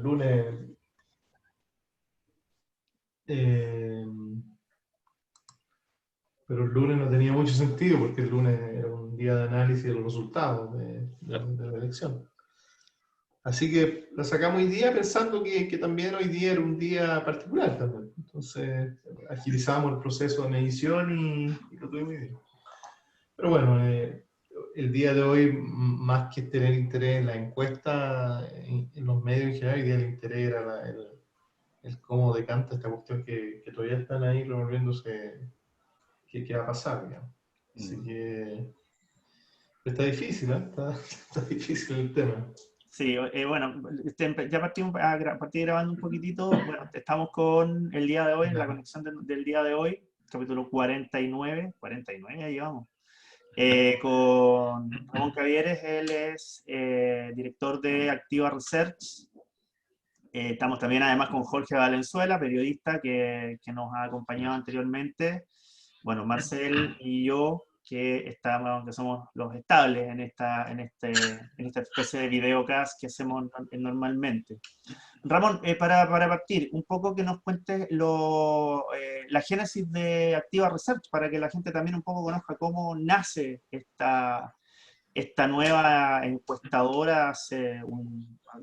lunes, pero el lunes no tenía mucho sentido porque el lunes era un día de análisis de los resultados de la elección. Así que la sacamos hoy día pensando que también hoy día era un día particular también. Entonces agilizamos el proceso de medición y lo tuvimos hoy día. Pero bueno, el día de hoy, más que tener interés en la encuesta, en los medios en general, el día del interés era el cómo decanta esta cuestión que todavía están ahí revolviéndose, qué va a pasar, digamos. Así que está difícil, ¿eh? Está difícil el tema. Sí, bueno, ya partimos partí grabando un poquitito. Bueno, estamos con el día de hoy, la conexión del día de hoy, capítulo 49 ya llevamos. Con Ramón Cavieres, él es director de Activa Research. Estamos también además con Jorge Valenzuela, periodista que nos ha acompañado anteriormente. Bueno, Marcel y yo, que somos los estables en esta especie de videocast que hacemos normalmente. Ramón, para partir, un poco que nos cuentes la génesis de Activa Research, para que la gente también un poco conozca cómo nace esta nueva encuestadora hace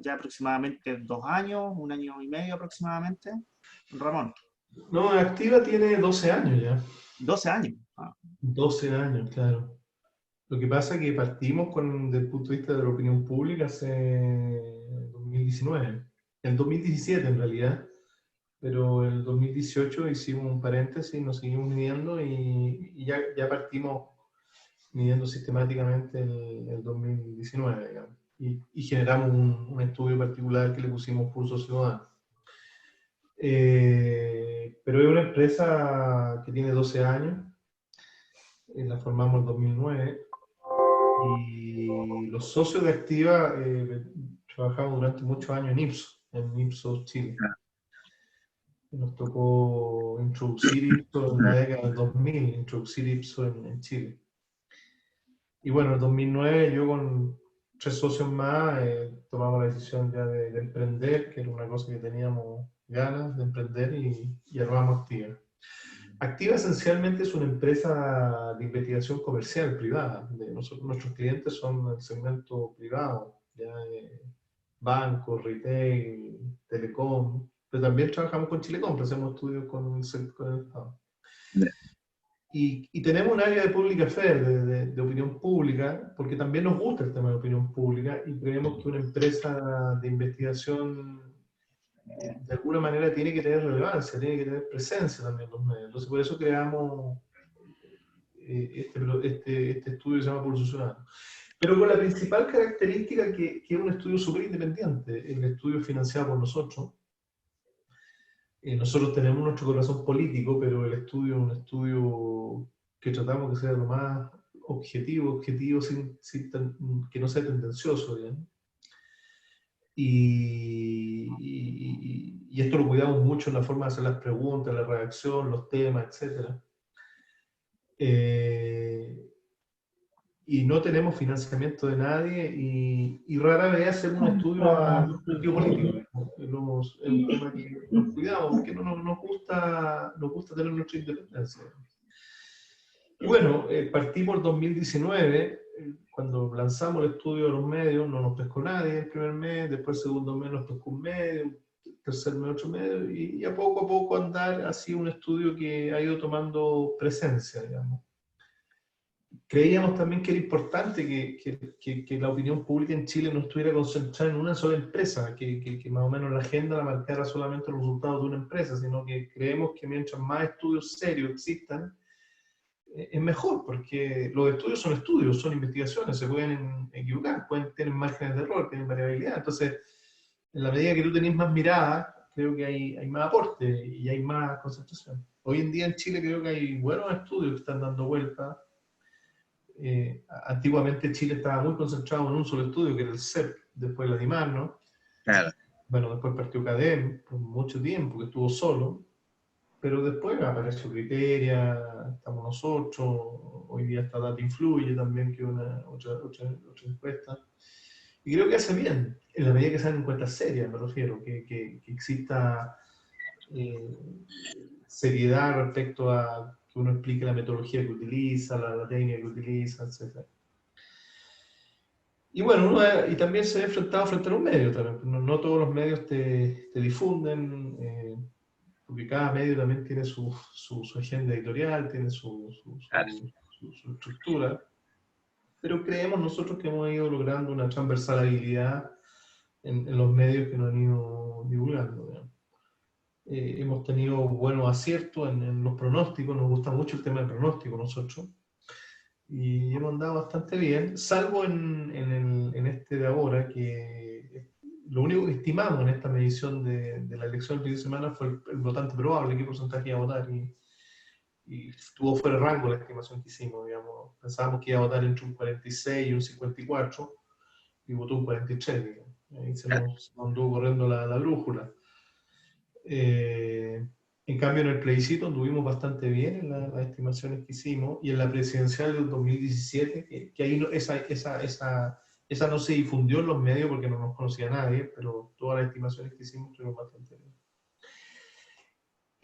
ya aproximadamente 2 años, 1 año y medio aproximadamente. Ramón. No, Activa tiene 12 años ya. 12 años. 12 años, claro. Lo que pasa es que partimos desde el punto de vista de la opinión pública hace 2019, en 2017 en realidad, pero en el 2018 hicimos un paréntesis, nos seguimos midiendo y ya partimos midiendo sistemáticamente el 2019, digamos, y generamos un estudio particular que le pusimos Pulso Ciudadano. Pero es una empresa que tiene 12 años, la formamos en 2009, y los socios de Activa trabajamos durante muchos años en Ipsos Chile. Nos tocó introducir Ipsos en la década del 2000, introducir Ipsos en Chile. Y bueno, en 2009 yo con 3 socios más tomamos la decisión ya de emprender, que era una cosa que teníamos ganas de emprender y armamos Activa. Activa esencialmente es una empresa de investigación comercial privada. Nuestros clientes son el segmento privado, ya, bancos, retail, telecom, pero también trabajamos con Chilecom, hacemos estudios con el Estado. Y tenemos un área de public affairs, de opinión pública, porque también nos gusta el tema de opinión pública y creemos que una empresa de investigación de alguna manera tiene que tener relevancia, tiene que tener presencia también en los medios. Entonces, por eso creamos este estudio que se llama Pulso Ciudadano. Pero con la principal característica que es un estudio súper independiente, el estudio financiado por nosotros. Nosotros tenemos nuestro corazón político, pero el estudio es un estudio que tratamos que sea lo más objetivo que no sea tendencioso, ¿bien? Y esto lo cuidamos mucho en la forma de hacer las preguntas, la redacción, los temas, etc. Y no tenemos financiamiento de nadie y rara vez hacemos un estudio a un partido político. Es un tema que nos cuidamos porque no nos gusta tener nuestra independencia. Y bueno, partimos en 2019, cuando lanzamos el estudio a los medios, no nos pescó nadie el primer mes, después el segundo mes nos pescó un medio, tercer mes otro medio, y a poco andar así un estudio que ha ido tomando presencia, digamos. Creíamos también que era importante que la opinión pública en Chile no estuviera concentrada en una sola empresa, que más o menos la agenda la marcara solamente los resultados de una empresa, sino que creemos que mientras más estudios serios existan, es mejor, porque los estudios, son investigaciones, se pueden equivocar, tener márgenes de error, tienen variabilidad. Entonces, en la medida que tú tenés más mirada, creo que hay más aporte y hay más concentración. Hoy en día en Chile creo que hay buenos estudios que están dando vuelta. Antiguamente Chile estaba muy concentrado en un solo estudio, que era el CEP, después la DIMAR, ¿no? Claro. Bueno, después partió CADEM por mucho tiempo, que estuvo solo, pero después apareció Criteria, estamos nosotros, hoy día está Data Influye también, que es otra encuesta. Y creo que hace bien, en la medida que sean encuestas serias, me refiero, que exista seriedad respecto a que uno explique la metodología que utiliza, la técnica que utiliza, etc. Y bueno, y también se ha enfrentado frente a los medios también. No todos los medios te difunden, porque cada medio también tiene su agenda editorial, tiene su estructura. Pero creemos nosotros que hemos ido logrando una transversalidad en los medios que nos han ido divulgando. Hemos tenido buenos aciertos en los pronósticos, nos gusta mucho el tema del pronóstico nosotros. Y hemos andado bastante bien, salvo en este de ahora, que lo único que estimamos en esta medición de la elección del fin de semana fue el votante probable, qué porcentaje iba a votar, y estuvo fuera de rango la estimación que hicimos, digamos. Pensábamos que iba a votar entre un 46 y un 54, y votó un 43, digamos. Ahí se nos anduvo corriendo la brújula. En cambio, en el plebiscito anduvimos bastante bien en las estimaciones que hicimos, y en la presidencial del 2017, que ahí esa no se difundió en los medios porque no nos conocía nadie, pero todas las estimaciones que hicimos estuvieron bastante bien.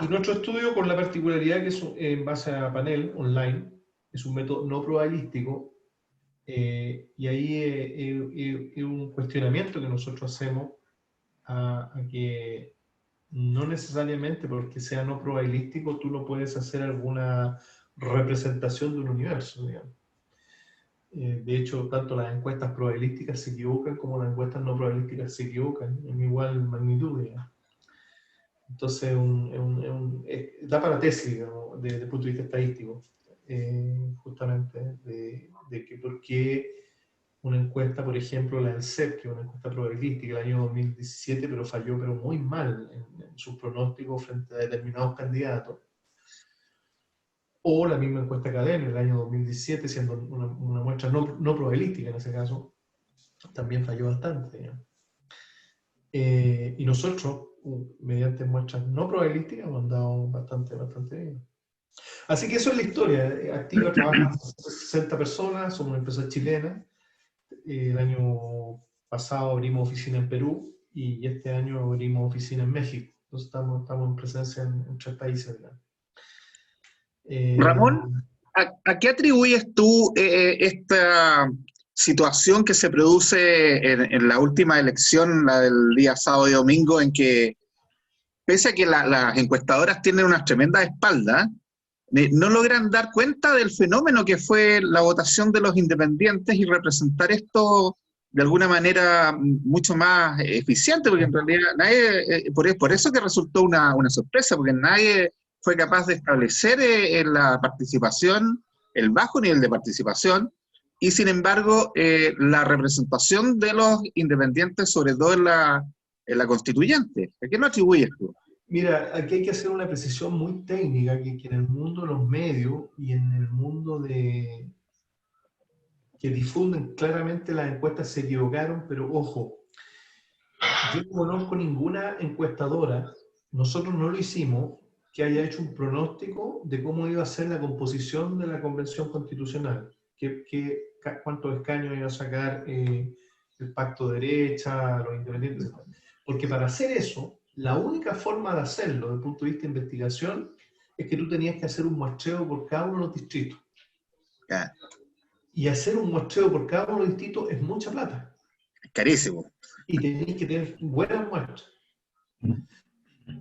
Y nuestro estudio, con la particularidad que es en base a panel online, es un método no probabilístico, y ahí es un cuestionamiento que nosotros hacemos a que no necesariamente porque sea no probabilístico tú no puedes hacer alguna representación de un universo, digamos. De hecho, tanto las encuestas probabilísticas se equivocan como las encuestas no probabilísticas se equivocan en igual magnitud, digamos. Entonces, da para tesis, digamos, desde el punto de vista estadístico, justamente, de que por qué una encuesta, por ejemplo, la del CEP, que es una encuesta probabilística del año 2017, pero falló muy mal en sus pronósticos frente a determinados candidatos. O la misma encuesta académica del año 2017, siendo una muestra no probabilística en ese caso, también falló bastante. Y nosotros, mediante muestras no probabilísticas, hemos andado bastante bien. Así que eso es la historia. Activa trabajan 60 personas, somos una empresa chilena. El año pasado abrimos oficina en Perú y este año abrimos oficina en México. Entonces estamos en presencia en 3 países. Ramón, ¿a qué atribuyes tú esta situación que se produce en la última elección, la del día sábado y domingo, en que, pese a que las encuestadoras tienen unas tremendas espaldas, no logran dar cuenta del fenómeno que fue la votación de los independientes y representar esto de alguna manera mucho más eficiente? Porque en realidad nadie, por eso que resultó una sorpresa, porque nadie fue capaz de establecer en la participación, el bajo nivel de participación, y sin embargo la representación de los independientes, sobre todo en la constituyente. ¿A qué lo atribuyes tú? Mira, aquí hay que hacer una precisión muy técnica, que en el mundo de los medios y en el mundo que difunden claramente las encuestas se equivocaron, pero ojo, yo no conozco ninguna encuestadora, nosotros no lo hicimos, que haya hecho un pronóstico de cómo iba a ser la composición de la Convención Constitucional, cuántos escaños iba a sacar el Pacto de Derecha, los independientes, etc. Porque para hacer eso, la única forma de hacerlo desde el punto de vista de investigación es que tú tenías que hacer un muestreo por cada uno de los distritos. Yeah. Y hacer un muestreo por cada uno de los distritos es mucha plata. Es carísimo. Y tenías que tener buenas muestras.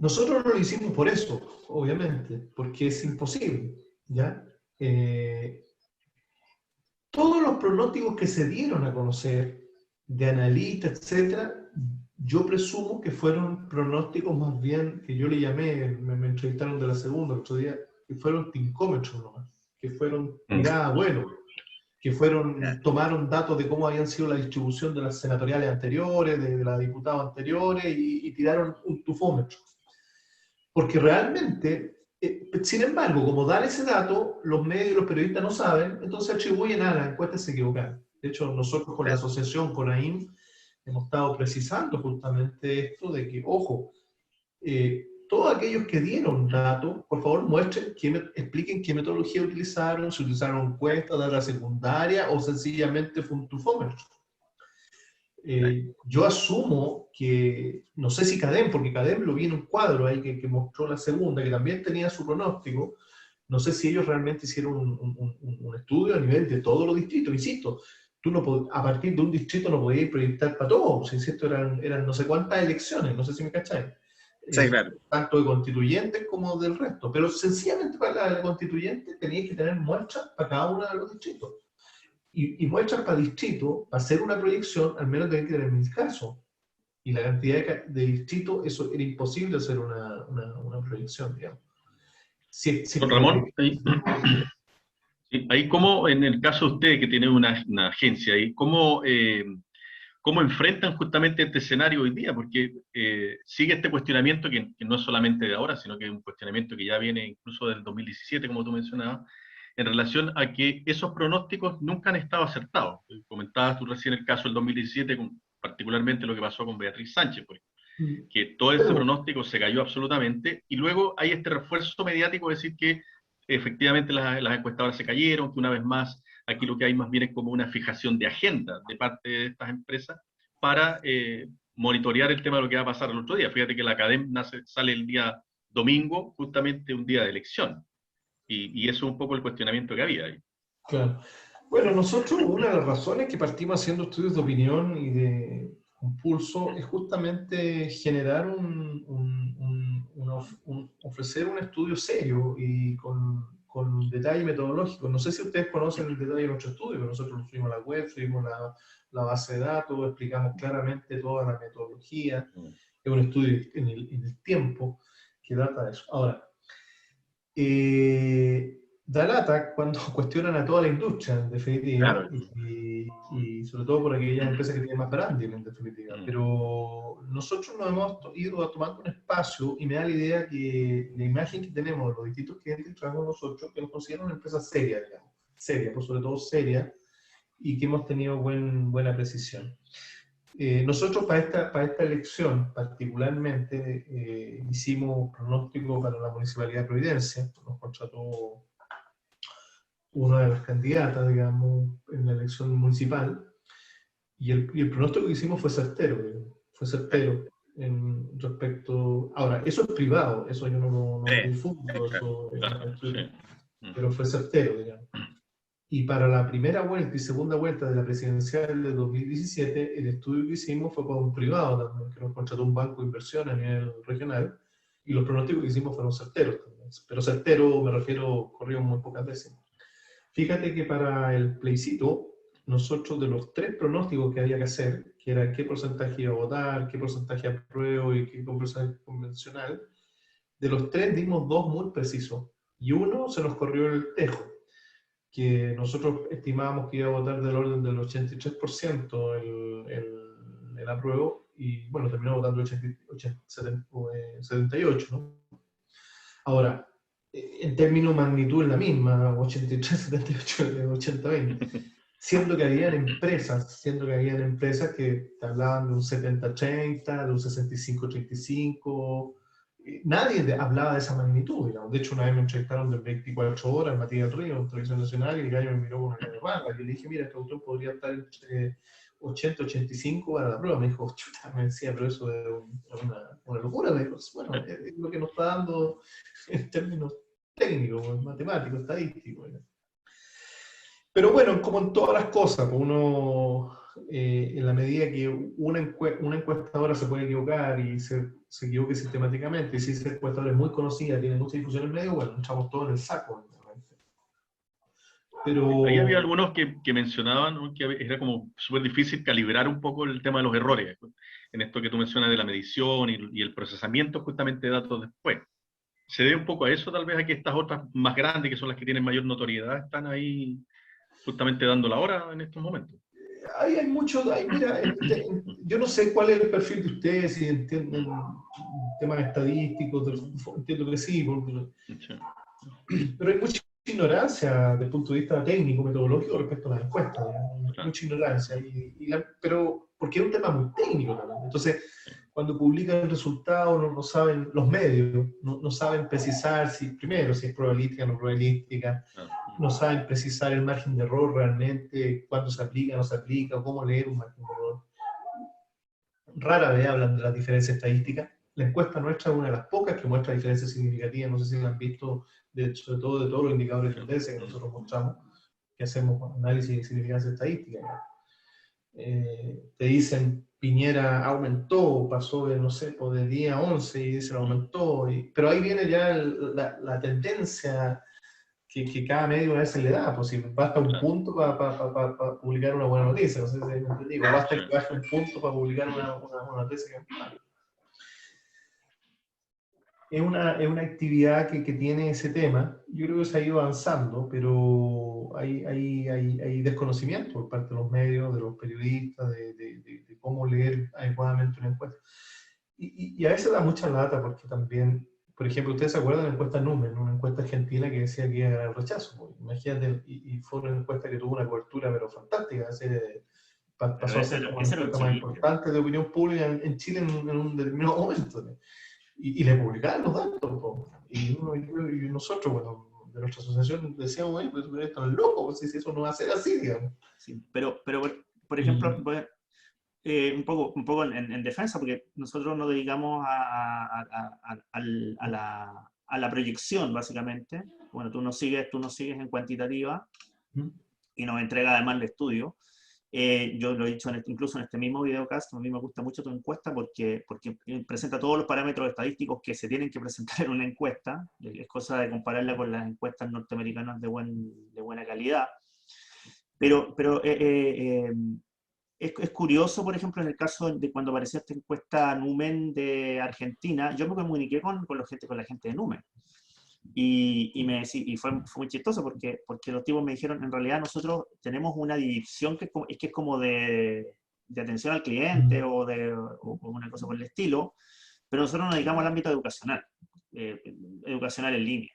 Nosotros no lo hicimos por eso, obviamente, porque es imposible, ¿ya? Todos los pronósticos que se dieron a conocer, de analistas, etcétera, yo presumo que fueron pronósticos más bien, que yo le llamé, me entrevistaron de la segunda el otro día, que fueron tincómetros nomás, que fueron miradas a vuelo, que tomaron datos de cómo habían sido la distribución de las senatoriales anteriores, de las diputados anteriores, y tiraron un tufómetro. Porque realmente, sin embargo, como dan ese dato, los medios y los periodistas no saben, entonces atribuyen a las encuestas se equivocaron. De hecho, nosotros con la asociación, con AIM, hemos estado precisando justamente esto de que, ojo, todos aquellos que dieron datos, por favor muestren, expliquen qué metodología utilizaron, si utilizaron encuestas, data secundaria o sencillamente fue un tufómetro. Yo asumo que, no sé si CADEM, porque CADEM lo vi en un cuadro ahí que mostró la segunda, que también tenía su pronóstico. No sé si ellos realmente hicieron un estudio a nivel de todos los distritos. Insisto, tú no a partir de un distrito no podías proyectar para todos. Insisto, eran no sé cuántas elecciones, no sé si me cacháis. Sí, claro. Tanto de constituyentes como del resto. Pero sencillamente para la constituyente tenías que tener muestras para cada uno de los distritos. Y muestras para distrito, para hacer una proyección, al menos tenías que tener 1000 casos. Y la cantidad de distritos, eso era imposible hacer una proyección, digamos. Don Ramón, ahí como en el caso de usted que tiene una agencia, ahí, ¿cómo enfrentan justamente este escenario hoy día? Porque sigue este cuestionamiento que no es solamente de ahora, sino que es un cuestionamiento que ya viene incluso del 2017, como tú mencionabas, en relación a que esos pronósticos nunca han estado acertados. Comentabas tú recién el caso del 2017, particularmente lo que pasó con Beatriz Sánchez, que todo ese pronóstico se cayó absolutamente, y luego hay este refuerzo mediático de decir que efectivamente las encuestadoras se cayeron, que una vez más aquí lo que hay más bien es como una fijación de agenda de parte de estas empresas para monitorear el tema de lo que va a pasar el otro día. Fíjate que la CADEM sale el día domingo, justamente un día de elección, y eso es un poco el cuestionamiento que había ahí. Claro. Bueno, nosotros una de las razones que partimos haciendo estudios de opinión y de pulso es justamente generar ofrecer un estudio serio y con detalle metodológico. No sé si ustedes conocen el detalle de nuestro estudio, pero nosotros subimos a la web, subimos la base de datos, explicamos claramente toda la metodología. Es un estudio en el tiempo que data de eso. Ahora, da lata cuando cuestionan a toda la industria, en definitiva, claro. y sobre todo por aquellas empresas que tienen más branding, en definitiva. Pero nosotros nos hemos ido tomando un espacio y me da la idea que la imagen que tenemos de los distintos clientes que trabajamos nosotros, que nos consideran una empresa seria, digamos, seria, por sobre todo seria, y que hemos tenido buena precisión. Nosotros para esta elección particularmente hicimos pronóstico para la Municipalidad de Providencia, nos contrató una de las candidatas, digamos, en la elección municipal, y el pronóstico que hicimos fue certero, en respecto... Ahora, eso es privado, eso yo no difundo, eso, pero fue certero, digamos. Y para la primera vuelta y segunda vuelta de la presidencial de 2017, el estudio que hicimos fue para un privado también, que nos contrató un banco de inversión a nivel regional, y los pronósticos que hicimos fueron certeros también. Pero certero, me refiero, corrieron muy pocas veces. Fíjate que para el plebiscito, nosotros de los 3 pronósticos que había que hacer, que era qué porcentaje iba a votar, qué porcentaje apruebo y qué porcentaje convencional, de los 3 dimos 2 muy precisos, y uno se nos corrió el tejo, que nosotros estimábamos que iba a votar del orden del 83% el apruebo, y bueno, terminó votando el 78%, ¿no? Ahora, en términos de magnitud es la misma, 83, 78, 80, 20. Siendo que habían empresas que te hablaban de un 70-30, de un 65-35, nadie hablaba de esa magnitud, digamos. De hecho, una vez me entrevistaron de 24 horas en Matías Río, en Televisión Nacional, y el gallo me miró con una cara de rara. Yo le dije, mira, este autor podría estar entre 80-85 para la prueba. Me dijo, chuta, me decía, pero eso es una locura. Me dijo, bueno, es lo que nos está dando en términos técnicos, matemáticos, estadísticos. Pero bueno, como en todas las cosas, uno, en la medida que una encuestadora se puede equivocar y se equivoque sistemáticamente, y si esa encuestadora es muy conocida, tiene mucha difusión en el medio, bueno, echamos todo en el saco. Pero... Ahí había algunos que mencionaban, ¿no?, que era como súper difícil calibrar un poco el tema de los errores, en esto que tú mencionas de la medición y el procesamiento justamente de datos después. ¿Se debe un poco a eso, tal vez, a que estas otras más grandes, que son las que tienen mayor notoriedad, están ahí justamente dando la hora en estos momentos? Hay mucho, mira, yo no sé cuál es el perfil de ustedes, si entienden temas estadísticos, entiendo que sí, pero hay mucha ignorancia desde el punto de vista técnico, metodológico respecto a las encuestas, mucha ignorancia, pero porque es un tema muy técnico también. Entonces, cuando publican resultados, no saben, los medios no saben precisar primero si es probabilística o no probabilística, no saben precisar el margen de error realmente, cuándo se aplica, no se aplica, o cómo leer un margen de error. rara vez hablan de las diferencias estadísticas. La encuesta nuestra es una de las pocas que muestra diferencias significativas, no sé si la han visto, sobre todo de todos los indicadores de tendencia que nosotros mostramos, que hacemos análisis de significancia estadística. Te dicen Piñera aumentó, pasó de, no sé, de 10 a 11 y dicen aumentó, pero ahí viene ya la tendencia que cada medio a veces le da, pues si basta un punto para publicar una buena noticia, no sé si me entendí, basta que baje un punto para publicar una noticia que es mala. Es una actividad que tiene ese tema. Yo creo que se ha ido avanzando, pero hay desconocimiento por parte de los medios, de los periodistas, de cómo leer adecuadamente una encuesta. Y a veces da mucha lata porque también, por ejemplo, ustedes se acuerdan de la encuesta Numen, una encuesta argentina que decía que iba a ganar el rechazo. Pues, imagínate, y fue una encuesta que tuvo una cobertura pero fantástica. Pasó a ser como la encuesta más importante de opinión pública en Chile en un determinado momento, ¿no? Y le publicaban los datos, y nosotros, bueno, de nuestra asociación decíamos, pues esto es loco, si eso no va a ser así, digamos. Sí, pero por ejemplo, un poco en defensa, porque nosotros nos dedicamos a la proyección, básicamente. Bueno, tú nos sigues en cuantitativa y nos entrega además el estudio. Yo lo he dicho incluso en este mismo videocast, a mí me gusta mucho tu encuesta porque presenta todos los parámetros estadísticos que se tienen que presentar en una encuesta. Es cosa de compararla con las encuestas norteamericanas de buena calidad. Pero es curioso, por ejemplo, en el caso de cuando apareció esta encuesta Numen de Argentina, yo me comuniqué con la gente de Numen. Y fue muy chistoso porque los tipos me dijeron, en realidad nosotros tenemos una división que es como de atención al cliente o una cosa por el estilo, pero nosotros nos dedicamos al ámbito educacional en línea.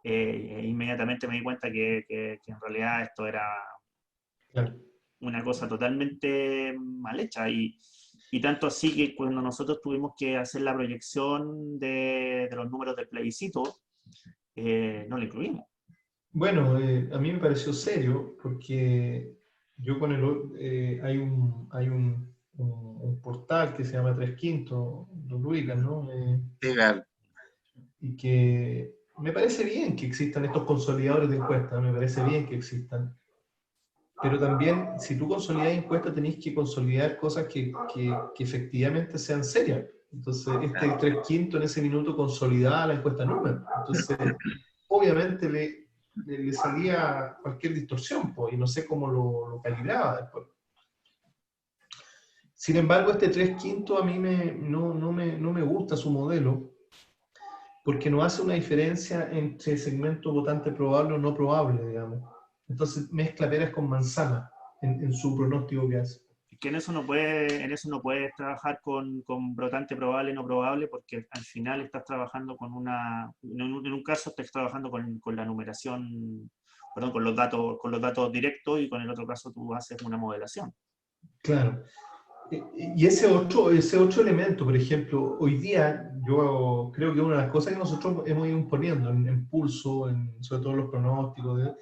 Inmediatamente me di cuenta que en realidad esto era una cosa totalmente mal hecha y tanto así que cuando nosotros tuvimos que hacer la proyección de los números del plebiscito, no lo incluimos. Bueno, a mí me pareció serio porque yo con hay un portal que se llama 3/5, lo ubican, ¿no? Y que me parece bien que existan estos consolidadores de encuestas, me parece bien que existan. Pero también, si tú consolidas encuestas, tenés que consolidar cosas que efectivamente sean serias. Entonces, 3/5 en ese minuto consolidaba la encuesta Numen. Entonces, obviamente le salía cualquier distorsión, y no sé cómo lo calibraba después. Sin embargo, 3/5 a mí no me gusta su modelo, porque no hace una diferencia entre segmento votante probable o no probable, digamos. Entonces mezcla peras con manzana en su pronóstico que hace. Que en eso no puedes trabajar con votante probable y no probable, porque al final estás trabajando en un caso estás trabajando con la numeración, perdón, con los datos directos, y con el otro caso tú haces una modelación. Claro. Y ese otro elemento, por ejemplo, hoy día yo creo que una de las cosas que nosotros hemos ido imponiendo en Pulso, sobre todo los pronósticos,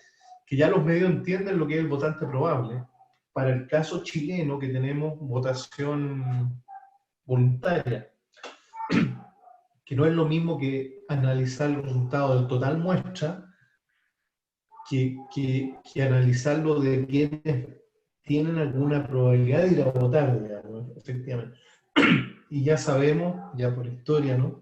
que ya los medios entienden lo que es el votante probable. Para el caso chileno, que tenemos votación voluntaria, que no es lo mismo que analizar el resultado del total muestra, que analizarlo de quienes tienen alguna probabilidad de ir a votar, digamos, efectivamente. Y ya sabemos, ya por historia, ¿no?,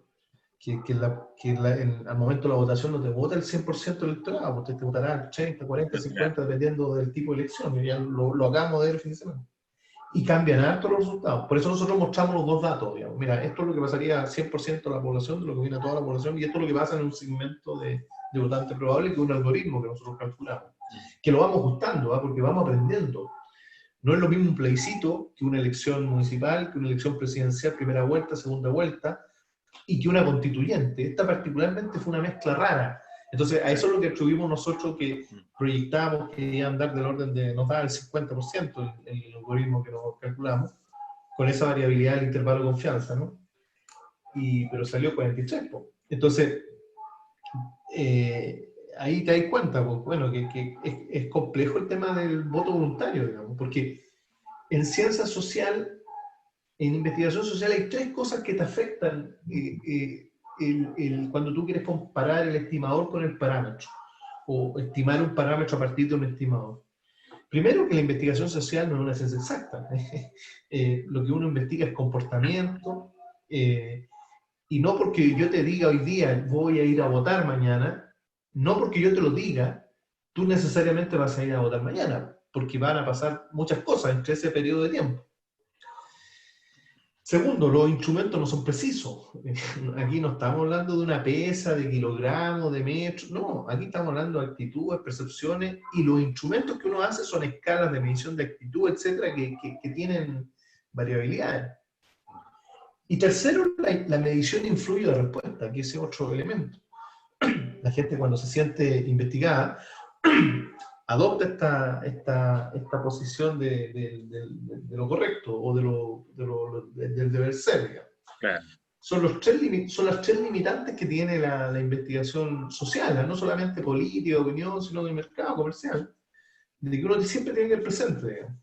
al momento de la votación no te vota el 100% del electorado, porque te votará el 30, 40, 50, dependiendo del tipo de elección. Ya lo acabamos de ver el fin de semana. Y cambian harto los resultados. Por eso nosotros mostramos los dos datos, digamos. Mira, esto es lo que pasaría a 100% de la población, de lo que viene a toda la población, y esto es lo que pasa en un segmento de votante probable, que es un algoritmo que nosotros calculamos. Que lo vamos ajustando, porque vamos aprendiendo. No es lo mismo un plebiscito que una elección municipal, que una elección presidencial, primera vuelta, segunda vuelta, y que una constituyente. Esta particularmente fue una mezcla rara. Entonces, a eso es lo que atribuimos nosotros, que proyectamos que iba a andar del orden de, nos da el 50% el algoritmo que nos calculamos, con esa variabilidad del intervalo de confianza, ¿no? Pero salió 43. Entonces, ahí te das cuenta, pues, bueno, que es complejo el tema del voto voluntario, digamos, porque en ciencia social En investigación social hay tres cosas que te afectan cuando tú quieres comparar el estimador con el parámetro, o estimar un parámetro a partir de un estimador. Primero, que la investigación social no es una ciencia exacta. Lo que uno investiga es comportamiento, y no porque yo te diga hoy día voy a ir a votar mañana, no porque yo te lo diga, tú necesariamente vas a ir a votar mañana, porque van a pasar muchas cosas entre ese periodo de tiempo. Segundo, los instrumentos no son precisos. Aquí no estamos hablando de una pesa, de kilogramos, de metros. No, aquí estamos hablando de actitudes, percepciones, y los instrumentos que uno hace son escalas de medición de actitud, etcétera, que tienen variabilidades. Y tercero, la medición influye de respuesta, que ese es otro elemento. La gente, cuando se siente investigada, adopta esta posición de lo correcto o del deber ser, digamos. Claro. Son las tres limitantes que tiene la investigación social, no solamente política, opinión, sino de mercado comercial, de que uno siempre tiene que tener presente, digamos,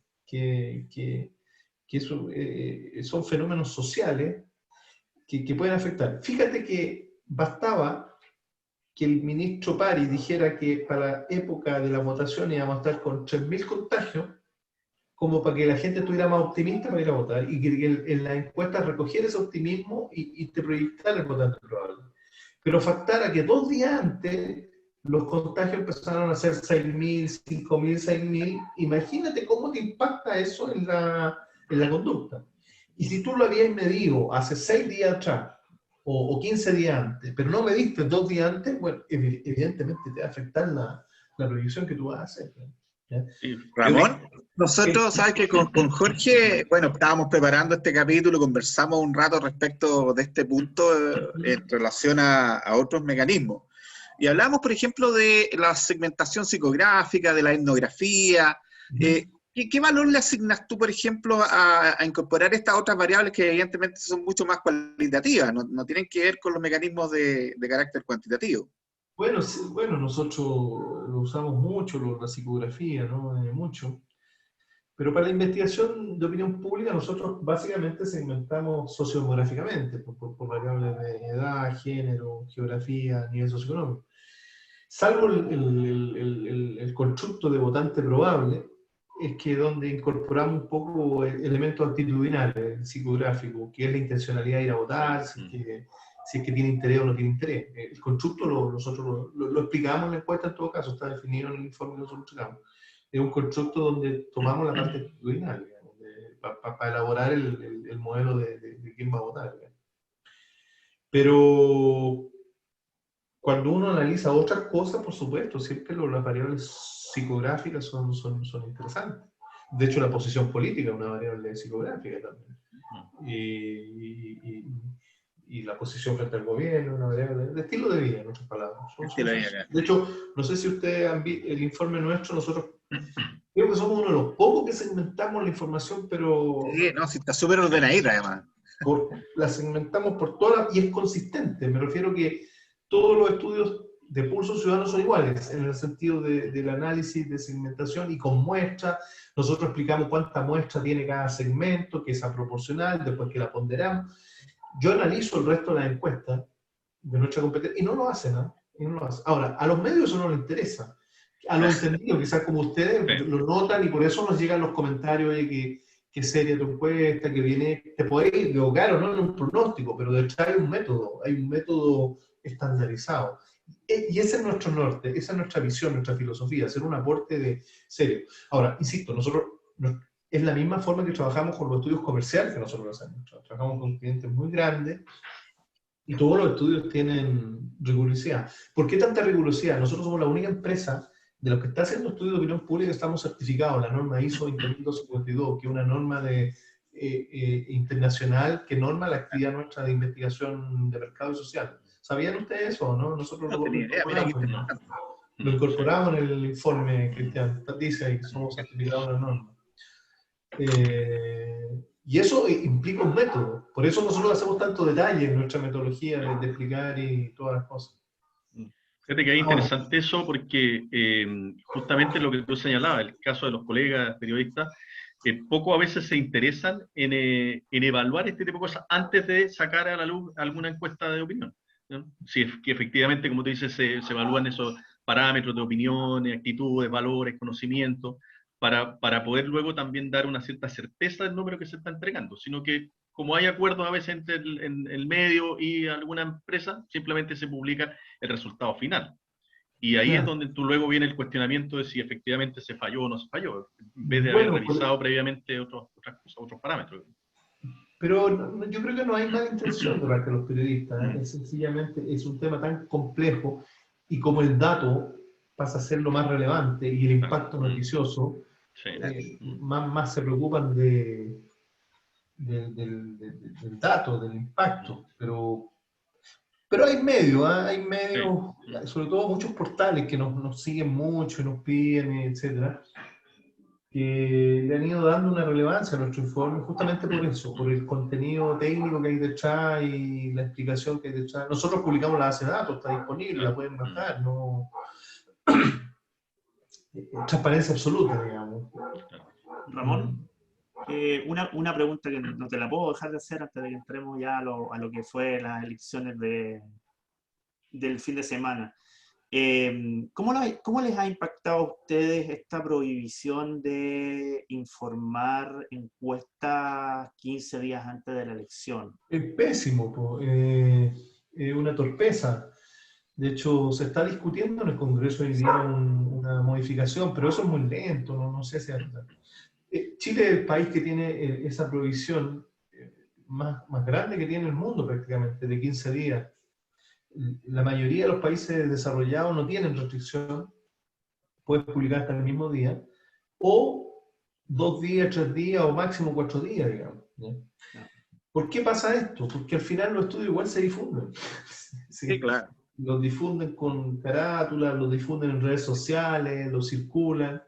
que son fenómenos sociales que pueden afectar. Fíjate que bastaba que el ministro Pari dijera que para la época de la votación íbamos a estar con 3.000 contagios, como para que la gente estuviera más optimista para ir a votar, y que en la encuesta recogiera ese optimismo y te proyectara el votante probable. Pero faltara que 2 días antes los contagios empezaron a ser 6.000, 5.000, 6.000, imagínate cómo te impacta eso en la conducta. Y si tú lo habías medido hace 6 días atrás, o 15 días antes, pero no mediste 2 días antes, bueno, evidentemente te va a afectar la proyección que tú vas a hacer. Sí. Ramón, nosotros, sabes que con Jorge, bueno, estábamos preparando este capítulo, conversamos un rato respecto de este punto en relación a otros mecanismos. Y hablamos, por ejemplo, de la segmentación psicográfica, de la etnografía. ¿Qué valor le asignas tú, por ejemplo, a incorporar estas otras variables que evidentemente son mucho más cualitativas, no tienen que ver con los mecanismos de carácter cuantitativo? Bueno, sí, bueno, nosotros lo usamos mucho, la psicografía, ¿no? Mucho. Pero para la investigación de opinión pública nosotros básicamente segmentamos sociodemográficamente, por variables de edad, género, geografía, nivel socioeconómico. Salvo el constructo de votante probable, es que donde incorporamos un poco elementos actitudinales, psicográficos, que es la intencionalidad de ir a votar, si es que tiene interés o no tiene interés. El constructo nosotros lo explicamos en la encuesta, en todo caso, está definido en el informe que nosotros entregamos. Es un constructo donde tomamos la parte actitudinal, para elaborar el modelo de quién va a votar. Digamos. Pero cuando uno analiza otras cosas, por supuesto, siempre las variables psicográficas son interesantes. De hecho, la posición política es una variable psicográfica también. Y la posición frente al gobierno, una variable de estilo de vida, en otras palabras. De hecho, no sé si ustedes han visto el informe nuestro, nosotros creo que somos uno de los pocos que segmentamos la información, pero... Sí, no, sí, está súper ordenadita además. La segmentamos por todas, y es consistente. Me refiero que todos los estudios de pulso ciudadano son iguales, en el sentido del análisis de segmentación y con muestra. Nosotros explicamos cuánta muestra tiene cada segmento, que es proporcional, después que la ponderamos. Yo analizo el resto de las encuestas de nuestra competencia y no lo hacen, ¿no? Y no lo hacen. Ahora, a los medios eso no les interesa. A los entendidos, quizás como ustedes, lo notan y por eso nos llegan los comentarios de que seria tu encuesta, que viene, te puede equivocar o no en un pronóstico, pero detrás hay un método estandarizado. Y ese es nuestro norte, esa es nuestra visión, nuestra filosofía, hacer un aporte de serio. Ahora, insisto, nosotros es la misma forma que trabajamos con los estudios comerciales que nosotros hacemos. Trabajamos con clientes muy grandes y todos los estudios tienen rigurosidad. ¿Por qué tanta rigurosidad? Nosotros somos la única empresa de los que está haciendo estudios de opinión pública, estamos certificados, la norma ISO 20252, que es una norma internacional que norma la actividad nuestra de investigación de mercado y social. ¿Sabían ustedes eso o no? Nosotros lo incorporamos en el informe, Cristian, dice ahí que somos certificados en la norma. Y eso implica un método, por eso nosotros hacemos tanto detalle en nuestra metodología de explicar y todas las cosas. Fíjate que es interesante eso porque justamente lo que tú señalabas, el caso de los colegas periodistas, poco a veces se interesan en evaluar este tipo de cosas antes de sacar a la luz alguna encuesta de opinión, ¿no? Si es que efectivamente, como tú dices, se evalúan esos parámetros de opiniones, actitudes, valores, conocimientos, para poder luego también dar una cierta certeza del número que se está entregando, sino que como hay acuerdos a veces entre el medio y alguna empresa, simplemente se publica el resultado final. Y ahí es donde tú luego viene el cuestionamiento de si efectivamente se falló o no se falló, en vez de haber revisado previamente otras cosas, otros parámetros. Pero yo creo que no hay mala intención de parte de los periodistas, es sencillamente es un tema tan complejo y como el dato pasa a ser lo más relevante y el impacto noticioso, más se preocupan del dato, del impacto, pero hay medios, sobre todo muchos portales que nos siguen mucho y nos piden, etcétera, que le han ido dando una relevancia a nuestro informe justamente por eso, por el contenido técnico que hay detrás y la explicación que hay detrás. Nosotros publicamos la base de datos, está disponible, la pueden bajar, no... transparencia absoluta, digamos. Ramón, una pregunta que no te la puedo dejar de hacer antes de que entremos ya a lo que fue las elecciones del fin de semana. ¿Cómo les ha impactado a ustedes esta prohibición de informar encuestas 15 días antes de la elección? Es pésimo, es una torpeza. De hecho, se está discutiendo en el Congreso hoy día una modificación, pero eso es muy lento, no sé si... Chile es el país que tiene esa prohibición más grande que tiene el mundo prácticamente, de 15 días. La mayoría de los países desarrollados no tienen restricción, puedes publicar hasta el mismo día, o 2 días, 3 días, o máximo 4 días, digamos. ¿Por qué pasa esto? Porque al final los estudios igual se difunden. Sí, claro. Los difunden con carátulas, los difunden en redes sociales, los circulan.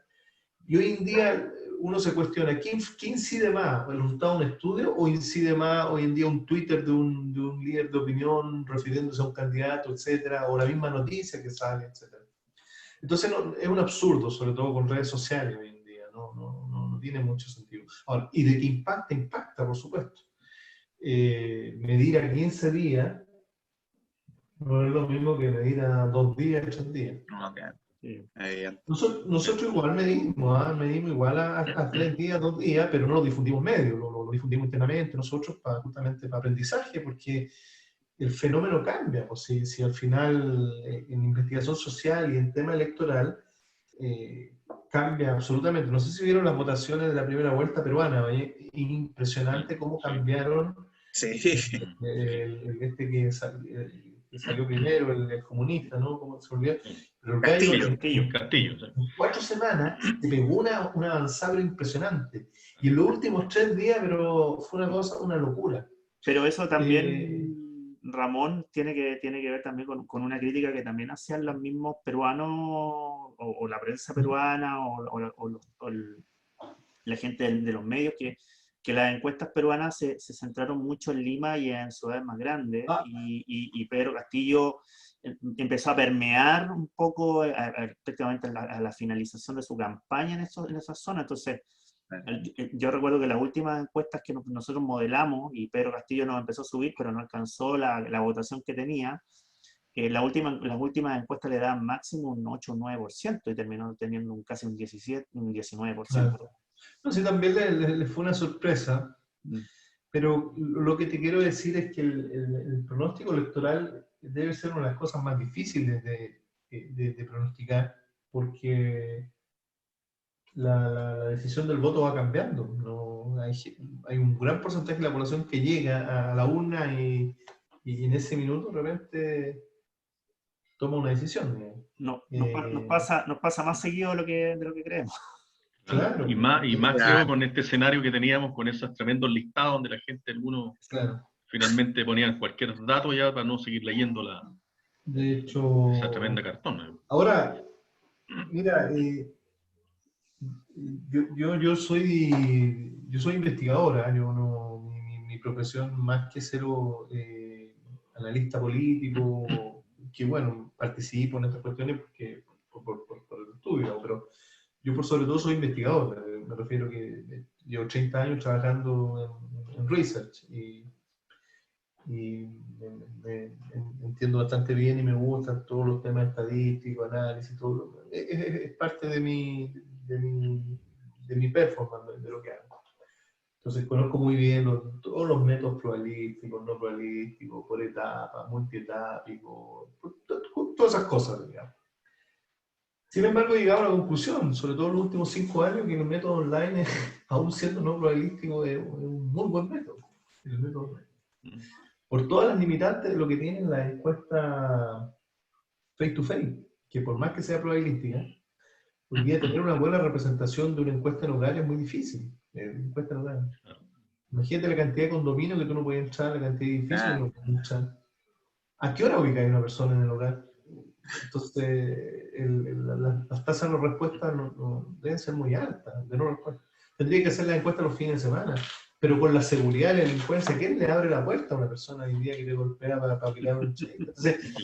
Y hoy en día uno se cuestiona, ¿qué incide más? ¿El resultado de un estudio o incide más hoy en día un Twitter de un líder de opinión refiriéndose a un candidato, etcétera, o la misma noticia que sale, etcétera? Entonces es un absurdo, sobre todo con redes sociales hoy en día, no tiene mucho sentido. Ahora, y de que impacta, por supuesto. Medir a 15 días no es lo mismo que medir a 2 días, 3 días. Okay. Sí. Nosotros igual medimos igual a 3 días, 2 días, pero no lo difundimos medio, lo difundimos internamente nosotros justamente para aprendizaje, porque el fenómeno cambia. Pues si al final en investigación social y en tema electoral cambia absolutamente. No sé si vieron las votaciones de la primera vuelta peruana, impresionante cómo cambiaron. Sí. Que salió primero, el comunista, ¿no? ¿Cómo se olvidó? Pero Castillo. En 4 semanas se pegó una avanzada impresionante. Y en los últimos 3 días, pero fue una locura. Pero eso también, Ramón, tiene que ver también con una crítica que también hacían los mismos peruanos, o la prensa peruana, o la gente de los medios, que las encuestas peruanas se centraron mucho en Lima y en ciudades más grandes, y Pedro Castillo empezó a permear un poco prácticamente a la finalización de su campaña en esa zona. Entonces, yo recuerdo que las últimas encuestas que nosotros modelamos, y Pedro Castillo nos empezó a subir, pero no alcanzó la votación que tenía, las últimas encuestas le daban máximo un 8 o 9%, y terminó teniendo casi un 17, un 19%. Claro. No, sí, también le fue una sorpresa, pero lo que te quiero decir es que el pronóstico electoral debe ser una de las cosas más difíciles de pronosticar, porque la decisión del voto va cambiando. ¿No? Hay un gran porcentaje de la población que llega a la urna y en ese minuto de repente toma una decisión. Nos pasa más seguido de lo que creemos. Claro. Y más creo con este escenario que teníamos, con esos tremendos listados donde la gente, algunos finalmente ponían cualquier dato ya para no seguir leyendo de hecho, esa tremenda cartón. Ahora, mira, yo soy investigadora, mi profesión más que ser analista político, que bueno, participo en estas cuestiones porque, por el estudio, pero yo por sobre todo soy investigador, me refiero que llevo 30 años trabajando en research y entiendo bastante bien y me gustan todos los temas estadísticos, análisis, todo. Es parte de mi performance, de lo que hago. Entonces conozco muy bien todos los métodos probabilísticos, no probabilísticos, por etapa, multietápico, todas esas cosas, digamos. Sin embargo, he llegado a la conclusión, sobre todo en los últimos 5 años, que el método online, aún siendo no probabilístico, es un muy buen método. El método online. Por todas las limitantes de lo que tienen las encuestas face-to-face, que por más que sea probabilística, hoy día tener una buena representación de una encuesta en hogar es muy difícil. Encuesta en hogar. Imagínate la cantidad de condominios que tú no puedes entrar, la cantidad de edificios que no puedes entrar. ¿A qué hora ubica una persona en el hogar? Entonces, las tasas de no respuesta no deben ser muy altas, de no respuesta. Tendría que hacer la encuesta los fines de semana, pero con la seguridad y la delincuencia, ¿quién le abre la puerta a una persona hoy día que te golpea para aplicar un cheque? Entonces,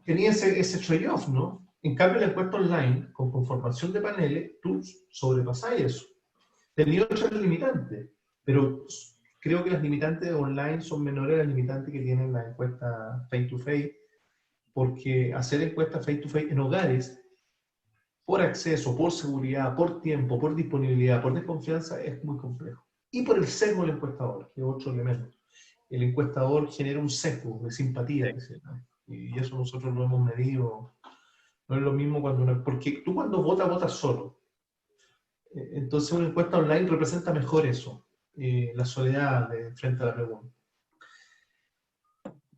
tenía ese trade-off, ¿no? En cambio, la encuesta online, con conformación de paneles, tú sobrepasás eso. Tenía otras limitantes, pero creo que las limitantes online son menores a las limitantes que tienen la encuesta face-to-face, porque hacer encuestas face-to-face en hogares, por acceso, por seguridad, por tiempo, por disponibilidad, por desconfianza, es muy complejo. Y por el sesgo del encuestador, que es otro elemento. El encuestador genera un sesgo de simpatía, y eso nosotros lo hemos medido. No es lo mismo porque tú cuando votas solo. Entonces una encuesta online representa mejor eso, la soledad frente a la pregunta.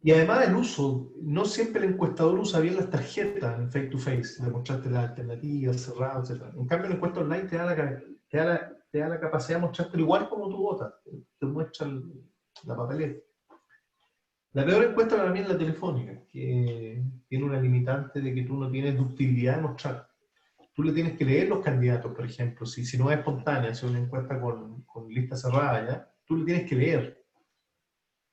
Y además el uso, no siempre el encuestador usa bien las tarjetas en face-to-face, de mostrarte las alternativas, cerrado, etc. En cambio la encuesta online te da la capacidad de mostrarte igual como tú votas, te muestra la papeleta. La peor encuesta para mí es la telefónica, que tiene una limitante de que tú no tienes ductilidad de mostrar. Tú le tienes que leer los candidatos, por ejemplo, si no es espontánea, si es una encuesta con lista cerrada, ¿ya? Tú le tienes que leer.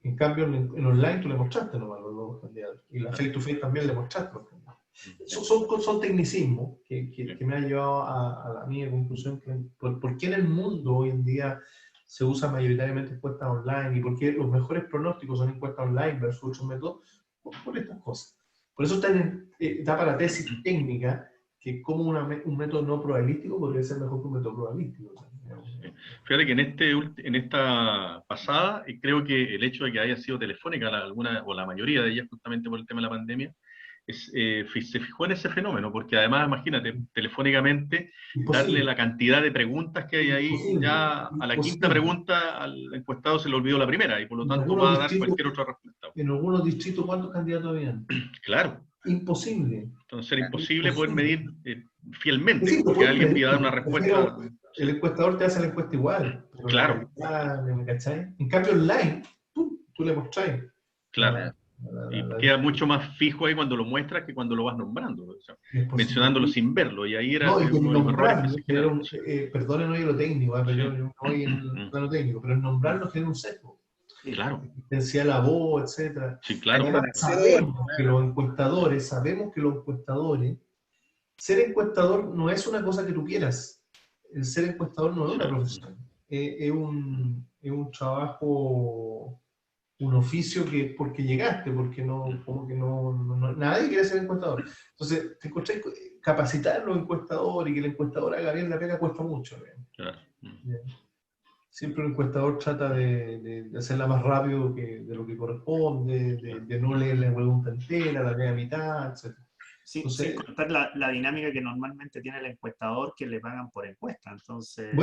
En cambio, en online tú le mostraste nomás los candidatos. Y la face-to-face también le mostraste los candidatos. Son tecnicismos que me han llevado a la mía conclusión que por qué en el mundo hoy en día se usa mayoritariamente encuestas online y por qué los mejores pronósticos son encuestas online versus otros métodos, por estas cosas. Por eso está en etapa la tesis técnica, que como un método no probabilístico podría ser mejor que un método probabilístico. Fíjate que en esta pasada, creo que el hecho de que haya sido telefónica alguna, o la mayoría de ellas justamente por el tema de la pandemia, se fijó en ese fenómeno, porque además, imagínate, telefónicamente, darle la cantidad de preguntas que hay ahí, ya a la quinta pregunta al encuestado se le olvidó la primera, y por lo tanto va a dar cualquier otra respuesta. En algunos distritos, ¿cuántos candidatos habían? Claro. Imposible. Entonces era imposible poder medir fielmente, que alguien pida una respuesta. El encuestador te hace la encuesta igual. Claro. ¿Me cachai? En cambio, online, tú le mostráis. Claro. Y queda mucho más fijo ahí cuando lo muestras que cuando lo vas nombrando, o sea, mencionándolo sin verlo, y ahí era no, y uno de los errores que se generaron. Perdonen hoy lo técnico, pero yo no voy en el plano técnico, pero el nombrarlo genera un sesgo. Claro. Decía la voz, etc. Sí, claro. Sabemos que los encuestadores, ser encuestador no es una cosa que tú quieras. El ser encuestador no es una profesión. Es un trabajo, un oficio que porque llegaste, porque nadie quiere ser encuestador. Entonces, te encontré capacitar a los encuestadores y que el encuestador haga bien la pega cuesta mucho. Claro. Siempre el encuestador trata de hacerla más rápido de lo que corresponde, de no leer la pregunta entera, la media mitad, etc. Sí, entonces, sin contar la dinámica que normalmente tiene el encuestador, que le pagan por encuesta. Entonces,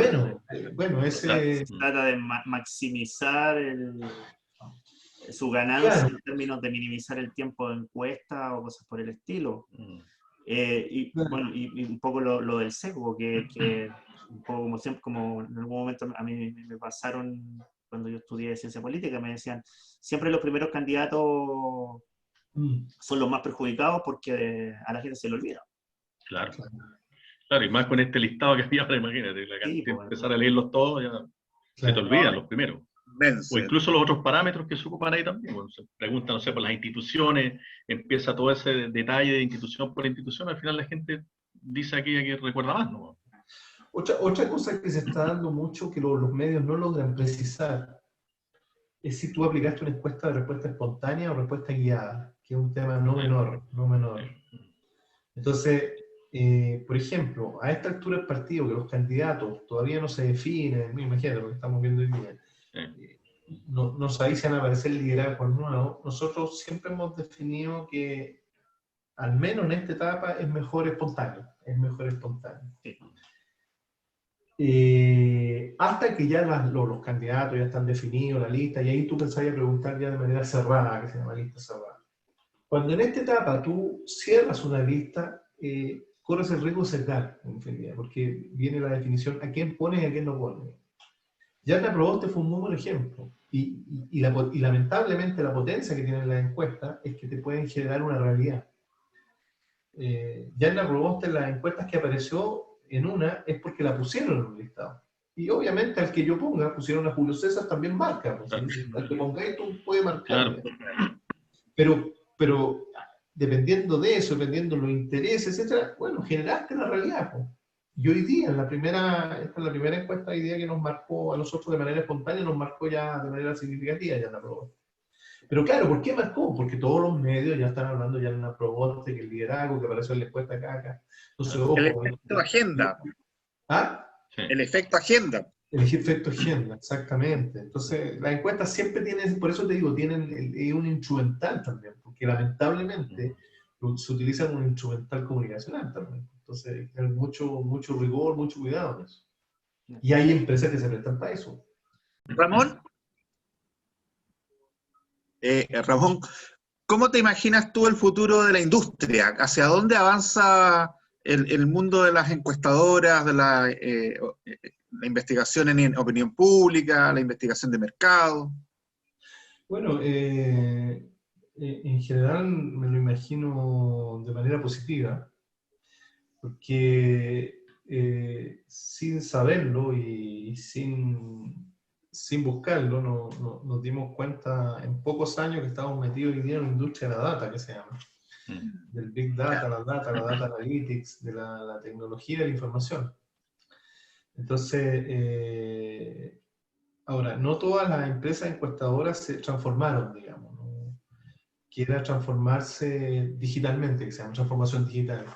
ese... trata de maximizar su ganancia, claro, en términos de minimizar el tiempo de encuesta o cosas por el estilo. Y un poco lo del sesgo, que un poco como siempre, como en algún momento a mí me pasaron cuando yo estudié ciencia política, me decían, siempre los primeros candidatos son los más perjudicados porque a la gente se le olvida. Claro. Claro, y más con este listado que había ahora, imagínate, empezar a leerlos todos, ya se te olvidan los primeros. O incluso los otros parámetros que se ocupan ahí también. Bueno, se pregunta, no sé, por las instituciones, empieza todo ese detalle de institución por institución, al final la gente dice aquella que recuerda más, ¿no? Otra cosa que se está dando mucho, que los medios no logran precisar, es si tú aplicaste una encuesta de respuesta espontánea o respuesta guiada, que es un tema no menor, no menor. Entonces, por ejemplo, a esta altura del partido, que los candidatos todavía no se definen, imagínate lo que estamos viendo hoy día, no sabéis si van a aparecer liderazgos nuevos, nosotros siempre hemos definido que, al menos en esta etapa, es mejor espontáneo. Sí. Hasta que ya los candidatos ya están definidos, la lista, y ahí tú pensás a preguntar ya de manera cerrada, que se llama lista cerrada. Cuando en esta etapa tú cierras una lista, corres el riesgo de sesgar, en definitiva, porque viene la definición a quién pones y a quién no pones. Yarna Proboste fue un muy buen ejemplo, y lamentablemente la potencia que tienen las encuestas es que te pueden generar una realidad. Yarna Proboste en las encuestas que apareció en una es porque la pusieron en un listado. Y obviamente al que yo ponga, pusieron a Julio César, también marca. Pues, al que pongáis tú puede marcar. Claro. Pero dependiendo de eso, dependiendo de los intereses, etc., bueno, generaste la realidad. Pues. Y hoy día, esta es la primera encuesta hoy día que nos marcó a nosotros de manera espontánea, nos marcó ya de manera significativa ya en la Proboste. Pero claro, ¿por qué marcó? Porque todos los medios ya están hablando ya en la Proboste, que el liderazgo, que apareció en la encuesta acá. Entonces, ojo, el efecto agenda. ¿Ah? Sí. El efecto agenda. El efecto agenda, exactamente. Entonces, las encuestas siempre tienen, por eso te digo, tienen un instrumental también, porque lamentablemente se utiliza un instrumental comunicacional también. Entonces, hay mucho rigor, mucho cuidado en eso. Y hay empresas que se prestan para eso. Ramón, ¿cómo te imaginas tú el futuro de la industria? ¿Hacia dónde avanza el mundo de las encuestadoras, de la investigación en opinión pública, la investigación de mercado? Bueno, en general me lo imagino de manera positiva, porque sin saberlo y sin buscarlo, nos dimos cuenta en pocos años que estamos metidos hoy día en la industria de la data, que se llama, del Big Data, la Data Analytics, de la tecnología de la información. Entonces, ahora, no todas las empresas encuestadoras se transformaron, digamos, ¿no? Que era transformarse digitalmente, que se llama transformación digital.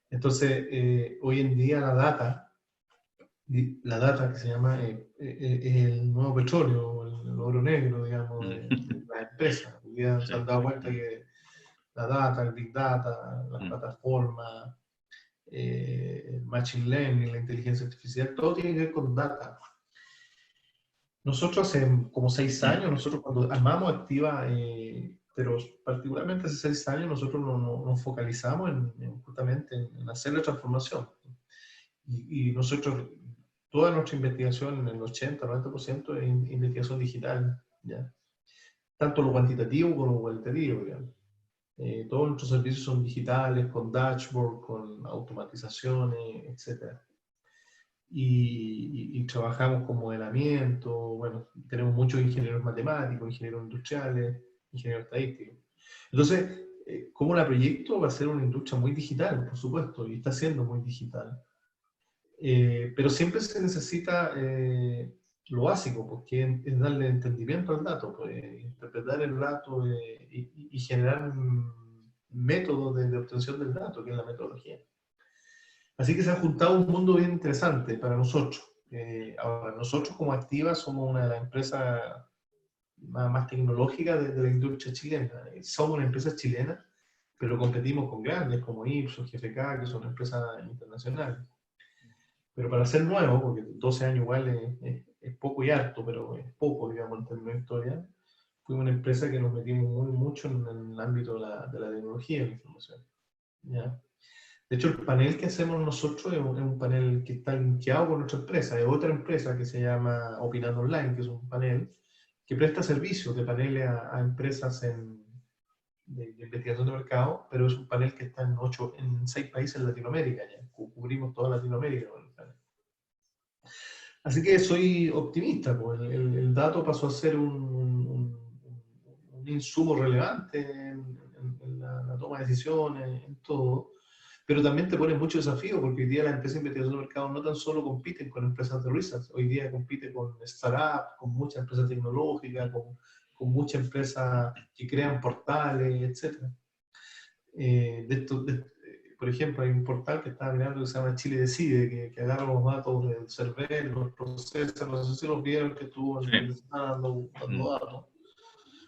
Entonces, hoy en día la data que se llama es el nuevo petróleo, el oro negro, digamos, de las empresas. Hoy día se han dado cuenta que la data, el Big Data, las plataformas, el Machine Learning, la inteligencia artificial, todo tiene que ver con data. Nosotros hace como 6 años, nosotros cuando armamos Activa, pero particularmente hace 6 años, nosotros nos focalizamos justamente en hacer la transformación. Y nosotros, toda nuestra investigación, en el 80-90% es investigación digital, ¿ya? Tanto lo cuantitativo como lo cualitativo, digamos. Todos nuestros servicios son digitales, con dashboard, con automatizaciones, etc. Y trabajamos con modelamiento, bueno, tenemos muchos ingenieros matemáticos, ingenieros industriales, ingenieros estadísticos. Entonces, ¿cómo la proyecto? Va a ser una industria muy digital, por supuesto, y está siendo muy digital. Pero siempre se necesita lo básico, porque es darle entendimiento al dato, pues, interpretar el dato y generar métodos de obtención del dato, que es la metodología. Así que se ha juntado un mundo bien interesante para nosotros. Ahora, nosotros como Activa somos una de las empresas más tecnológicas de la industria chilena. Somos una empresa chilena, pero competimos con grandes como Ipsos, GFK, que son empresas internacionales. Pero para ser nuevo, porque 12 años igual es poco y harto, pero es poco, digamos, en términos de historia, fuimos una empresa que nos metimos mucho en el ámbito de la tecnología y la información. ¿Ya? De hecho, el panel que hacemos nosotros es un panel que está linkeado con nuestra empresa. Es otra empresa que se llama Opinando Online, que es un panel que presta servicios de paneles a empresas de investigación de mercado, pero es un panel que está en 6 países en Latinoamérica. Ya. Cubrimos toda Latinoamérica con el panel. Así que soy optimista, pues el dato pasó a ser un insumo relevante en la toma de decisiones, en todo. pero también te pone mucho desafío, porque hoy día las empresas de investigación de mercado no tan solo compiten con empresas de research, hoy día compite con startups, con muchas empresas tecnológicas, con muchas empresas que crean portales, etc. Por ejemplo, hay un portal que está creando que se llama Chile Decide, que agarra los datos del CERVEL, los procesa, no sé si los vieron que estuvo en el dando datos.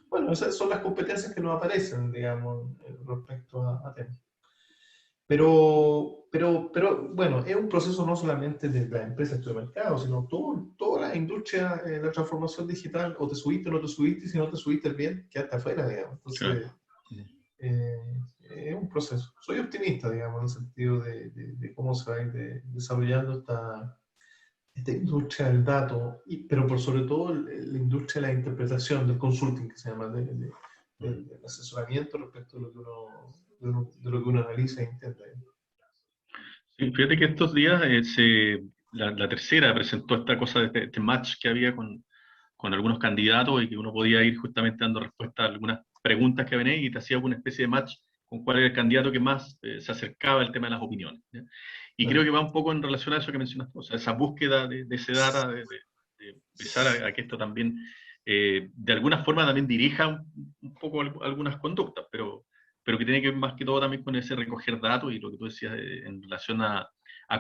Bueno, esas son las competencias que nos aparecen, digamos, respecto a temas. Pero, bueno, es un proceso no solamente de las empresas de mercado, sino toda la industria, la transformación digital, o te subiste o no te subiste, y si no te subiste bien, quedaste afuera, digamos. Entonces, es un proceso. Soy optimista, digamos, en el sentido de cómo se va a ir desarrollando esta industria del dato, pero por sobre todo la industria de la interpretación, del consulting, que se llama, del asesoramiento respecto de lo que uno analiza e intenta. Sí, fíjate que estos días la tercera presentó esta cosa de este match que había con algunos candidatos y que uno podía ir justamente dando respuesta a algunas preguntas que venían y te hacía una especie de match con cuál era el candidato que más se acercaba al tema de las opiniones, ¿ya? Y creo que va un poco en relación a eso que mencionaste, o sea, esa búsqueda de ese data, de empezar a que esto también, de alguna forma también dirija un poco algunas conductas, pero que tiene que ver más que todo también con ese recoger datos y lo que tú decías en relación a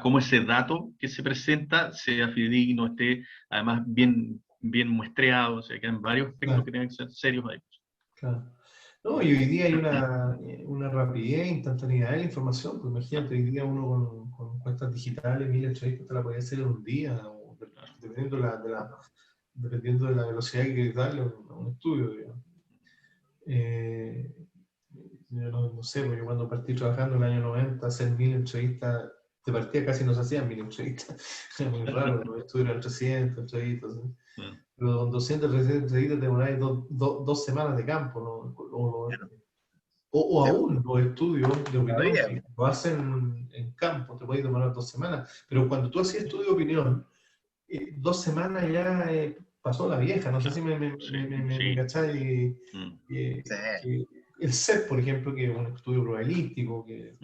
cómo ese dato que se presenta sea fidedigno, esté además bien muestreado, o sea, que hay varios aspectos que tienen que ser serios ahí. Claro. No, y hoy día hay una rapidez, instantaneidad de la información, pues imagínate, hoy día uno con encuestas digitales, 1000 entrevistas te la podía hacer en un día, o dependiendo de la velocidad que quieres darle a un estudio, digamos. Yo no sé, porque cuando partí trabajando en el año 90, hacer 1000 entrevistas, de partida casi no se hacían 1000 entrevistas, es muy raro, los estudios eran 300 entrevistas, ¿sí? Pero con 200 entrevistas te demoráis 2 semanas de campo, ¿no? O aún los estudios de opinión que lo hacen en campo, te puede demorar 2 semanas, pero cuando tú hacías estudio de opinión, 2 semanas ya pasó la vieja, no sé si me cacháis. El CEP, por ejemplo, que es un estudio probabilístico, que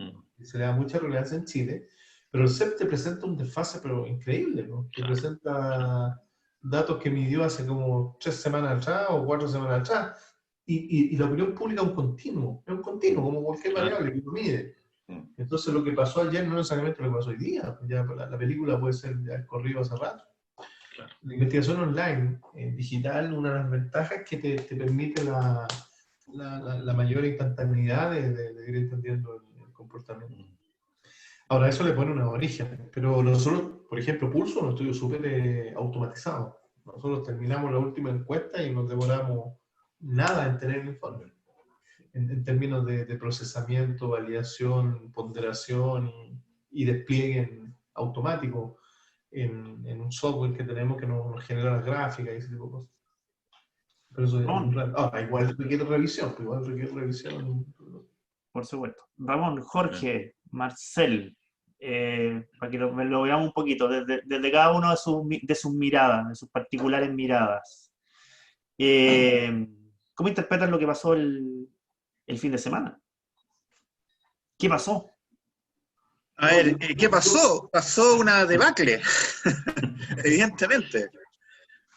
se le da mucha relevancia en Chile, pero el CEP te presenta un desfase pero increíble, ¿no? Te presenta datos que midió hace como 3 semanas atrás o 4 semanas atrás, y la opinión pública es un continuo, como cualquier variable que uno mide. Entonces lo que pasó ayer no necesariamente lo que pasó hoy día, ya la película puede ser ya corrido hace rato. Claro. La investigación online, digital, una de las ventajas que te permite la mayor instantaneidad de ir entendiendo el comportamiento. Ahora, eso le pone una origen, pero nosotros, por ejemplo, Pulso es un estudio súper automatizado. Nosotros terminamos la última encuesta y nos demoramos nada en tener el informe. En términos de procesamiento, validación, ponderación y despliegue automático en un software que tenemos que nos genera las gráficas y ese tipo de cosas. Pero eso igual requiere revisión, Por supuesto. Ramón, Jorge, Marcel, para que lo veamos un poquito, desde cada uno de sus miradas, de sus particulares miradas. ¿Cómo interpretan lo que pasó el fin de semana? ¿Qué pasó? A ver, ¿qué pasó? Pasó una debacle, evidentemente.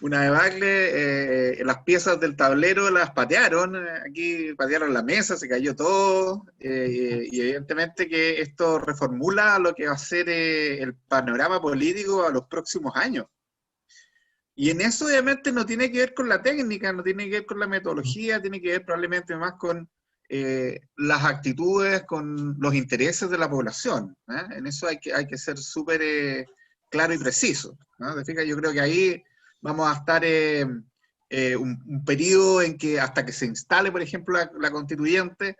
Una debacle, las piezas del tablero las patearon, aquí patearon la mesa, se cayó todo, y evidentemente que esto reformula lo que va a ser el panorama político a los próximos años. Y en eso obviamente no tiene que ver con la técnica, no tiene que ver con la metodología, tiene que ver probablemente más con las actitudes, con los intereses de la población, ¿eh? En eso hay que ser súper claro y preciso, ¿no? ¿Te fijas? Yo creo que ahí vamos a estar un periodo en que hasta que se instale, por ejemplo, la constituyente,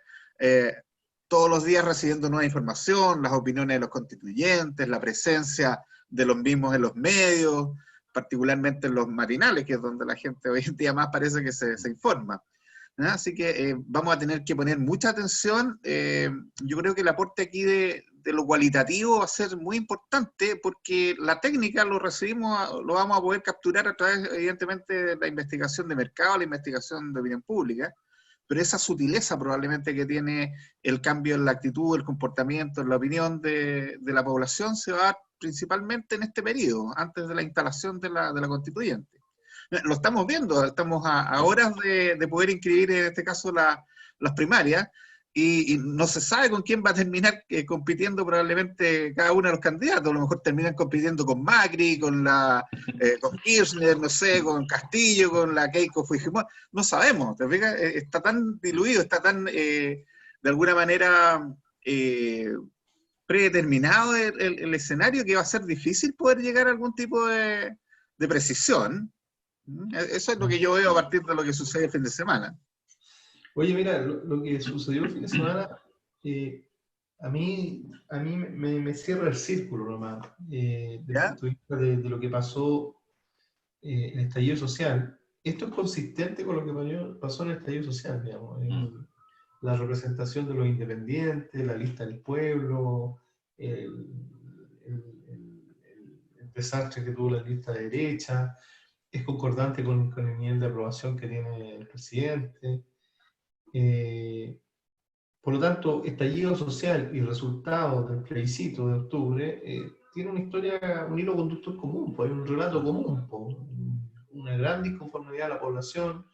todos los días recibiendo nueva información, las opiniones de los constituyentes, la presencia de los mismos en los medios, particularmente en los matinales, que es donde la gente hoy en día más parece que se informa. ¿No? Así que vamos a tener que poner mucha atención. Yo creo que el aporte aquí de lo cualitativo va a ser muy importante, porque la técnica lo vamos a poder capturar a través, evidentemente, de la investigación de mercado, la investigación de opinión pública, pero esa sutileza probablemente que tiene el cambio en la actitud, el comportamiento, en la opinión de la población se va a dar principalmente en este periodo, antes de la instalación de la constituyente. Lo estamos viendo, estamos a horas de poder inscribir en este caso las primarias, y no se sabe con quién va a terminar compitiendo probablemente cada uno de los candidatos. A lo mejor terminan compitiendo con Macri, con Kirchner, no sé, con Castillo, con la Keiko Fujimori. No sabemos, ¿te fijas? Está tan diluido, está tan, de alguna manera, predeterminado el escenario, que va a ser difícil poder llegar a algún tipo de precisión. Eso es lo que yo veo a partir de lo que sucede el fin de semana. Oye, mira, lo que sucedió el fin de semana, a mí me cierra el círculo nomás, desde el punto de vista de lo que pasó en el estallido social. Esto es consistente con lo que pasó en el estallido social, digamos. La representación de los independientes, la lista del pueblo, el desastre que tuvo la lista de derecha, es concordante con el nivel de aprobación que tiene el presidente. Por lo tanto, estallido social y resultado del plebiscito de octubre tiene una historia, un hilo conductor común, pues, hay un relato común, pues, una gran disconformidad de la población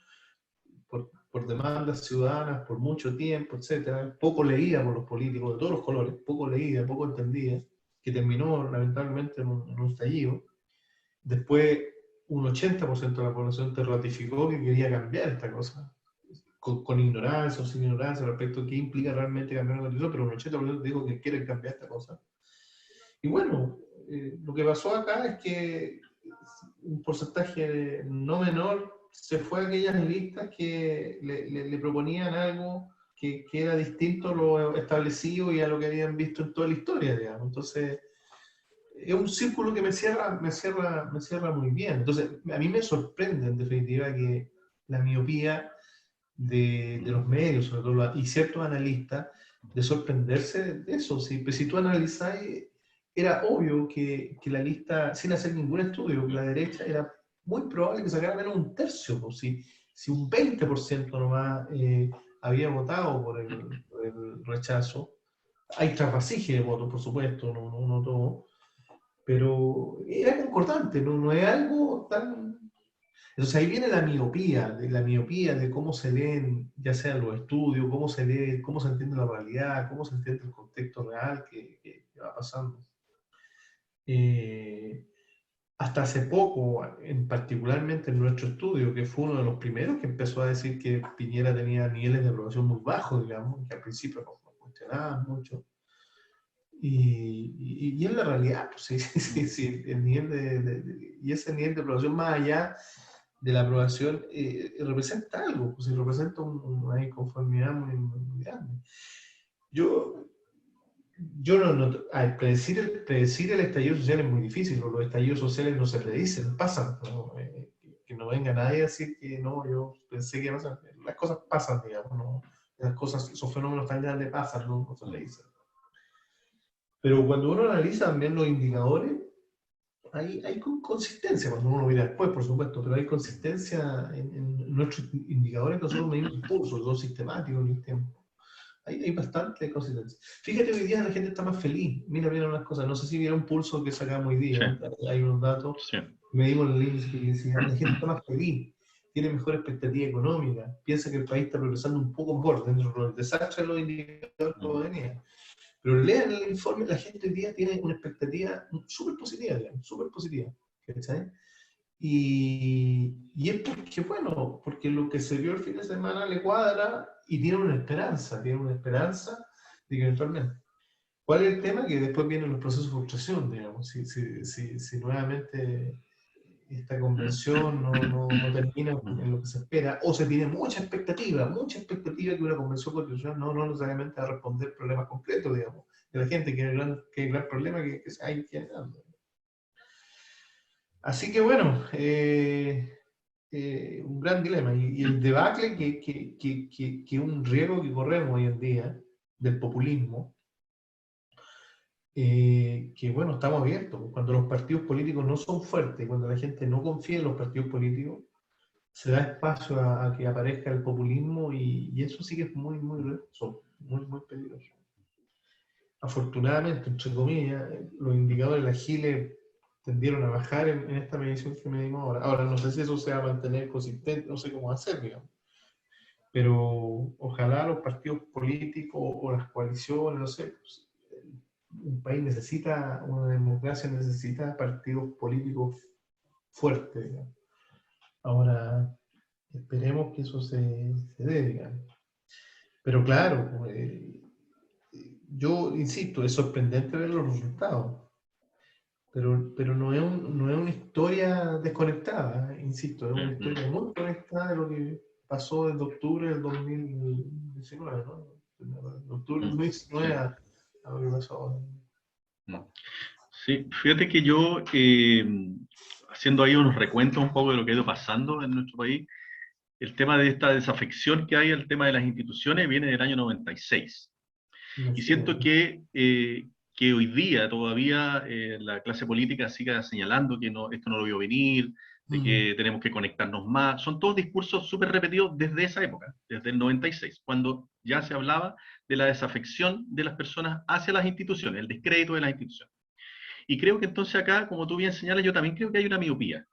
por demandas ciudadanas por mucho tiempo, etcétera, poco leída por los políticos de todos los colores, poco leída, poco entendida, que terminó lamentablemente en un estallido. Después, un 80% de la población te ratificó que quería cambiar esta cosa, con ignorancia o sin ignorancia respecto a qué implica realmente cambiar una constitución, pero un 80% dijo que quieren cambiar esta cosa. Y bueno, lo que pasó acá es que un porcentaje no menor se fue a aquellas listas que le proponían algo que era distinto a lo establecido y a lo que habían visto en toda la historia, digamos. Entonces, es un círculo que me cierra muy bien. Entonces, a mí me sorprende, en definitiva, que la miopía de los medios, sobre todo, y ciertos analistas, de sorprenderse de eso. Si tú analizás, era obvio que la lista, sin hacer ningún estudio, que la derecha era muy probable que sacara menos un tercio. Pues, si un 20% nomás había votado por el rechazo, hay trasvasije de votos, por supuesto, no todo, pero era concordante, no es algo tan... Entonces ahí viene la miopía de cómo se leen, ya sean los estudios, cómo se lee, cómo se entiende la realidad, cómo se entiende el contexto real que va pasando. Hasta hace poco, particularmente en nuestro estudio, que fue uno de los primeros que empezó a decir que Piñera tenía niveles de aprobación muy bajos, digamos, que al principio nos cuestionaban mucho. Y en la realidad, pues, sí, el nivel y ese nivel de aprobación más allá de la aprobación representa algo, pues, representa una inconformidad muy grande. Yo predecir el estallido social es muy difícil, los estallidos sociales no se predicen, pasan, ¿no? Que no venga nadie a decir que no, yo pensé que iba a pasar. Las cosas pasan, digamos, ¿no? Las cosas, esos fenómenos tan grandes pasan, no se predicen. Pero cuando uno analiza también los indicadores, hay consistencia, cuando uno mira después, por supuesto, pero hay consistencia en nuestros indicadores que nosotros medimos impulsos, son sistemáticos en el tiempo. Hay bastante consistencia. Fíjate, hoy día la gente está más feliz. Mira unas cosas. No sé si vieron un pulso que sacamos hoy día. Sí. Hay unos datos. Sí. Medimos el índice de felicidad. La gente está más feliz. Tiene mejor expectativa económica. Piensa que el país está progresando un poco mejor dentro de los desastres de los indicadores que venía. Pero lean el informe, la gente hoy día tiene una expectativa súper positiva, digamos, súper positiva. ¿Sabes? Y es porque, bueno, porque lo que se vio el fin de semana le cuadra y tiene una esperanza de que eventualmente. ¿Cuál es el tema? Que después vienen los procesos de frustración, digamos, si nuevamente esta convención no termina en lo que se espera, o se tiene mucha expectativa que una convención constitucional no necesariamente va a responder problemas concretos, digamos, de la gente, que es el gran problema que hay generando. Así que bueno, un gran dilema, y el debacle que un riesgo que corremos hoy en día del populismo, que bueno, estamos abiertos. Cuando los partidos políticos no son fuertes, cuando la gente no confía en los partidos políticos, se da espacio a que aparezca el populismo y y eso sí que es muy, muy riesgoso, muy, muy peligroso. Afortunadamente, entre comillas, los indicadores agiles tendieron a bajar en esta medición que medimos ahora. Ahora, no sé si eso se va a mantener consistente, no sé cómo hacer, digamos. Pero ojalá los partidos políticos o las coaliciones, no sé, pues, un país necesita, una democracia necesita partidos políticos fuertes, digamos. Ahora, esperemos que eso se dé, digamos. Pero claro, yo insisto, es sorprendente ver los resultados, pero no es una historia desconectada, insisto, es una historia muy conectada de lo que pasó desde octubre del 2019, ¿no? De octubre del 2019 a lo que pasó ahora. Sí, fíjate que yo, haciendo ahí unos recuentos un poco de lo que ha ido pasando en nuestro país, el tema de esta desafección que hay, el tema de las instituciones, viene del año 96. Y siento que hoy día todavía la clase política siga señalando que no, esto no lo vio venir, de que tenemos que conectarnos más. Son todos discursos súper repetidos desde esa época, desde el 96, cuando ya se hablaba de la desafección de las personas hacia las instituciones, el descrédito de las instituciones. Y creo que entonces acá, como tú bien señalas, yo también creo que hay una miopía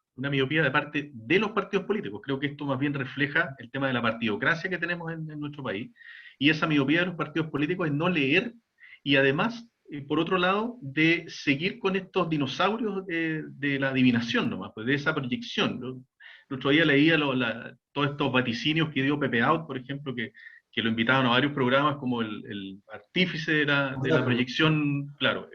de parte de los partidos políticos. Creo que esto más bien refleja el tema de la partidocracia que tenemos en nuestro país, y esa miopía de los partidos políticos es no leer, y además, por otro lado, de seguir con estos dinosaurios de la adivinación nomás, pues, de esa proyección, ¿no? El otro día leía todos estos vaticinios que dio Pepe Out, por ejemplo, que lo invitaban a varios programas como el artífice de la proyección, claro,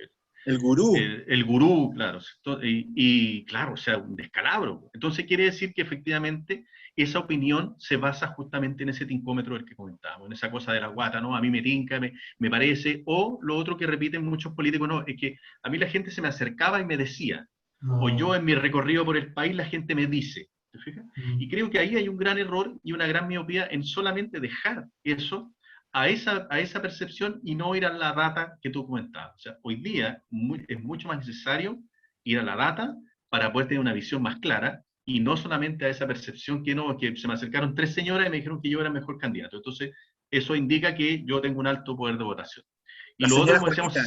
el gurú. El gurú, claro. Y claro, o sea, un descalabro. Entonces quiere decir que efectivamente esa opinión se basa justamente en ese tincómetro del que comentábamos, en esa cosa de la guata, ¿no? A mí me tinca, me parece. O lo otro que repiten muchos políticos, no, es que a mí la gente se me acercaba y me decía. No. O yo en mi recorrido por el país la gente me dice. ¿Te fijas? Y creo que ahí hay un gran error y una gran miopía en solamente dejar eso a esa percepción y no ir a la data que tú comentabas. O sea, hoy día es mucho más necesario ir a la data para poder tener una visión más clara y no solamente a esa percepción que se me acercaron 3 señoras y me dijeron que yo era el mejor candidato. Entonces, eso indica que yo tengo un alto poder de votación. Y lo otro, como decíamos,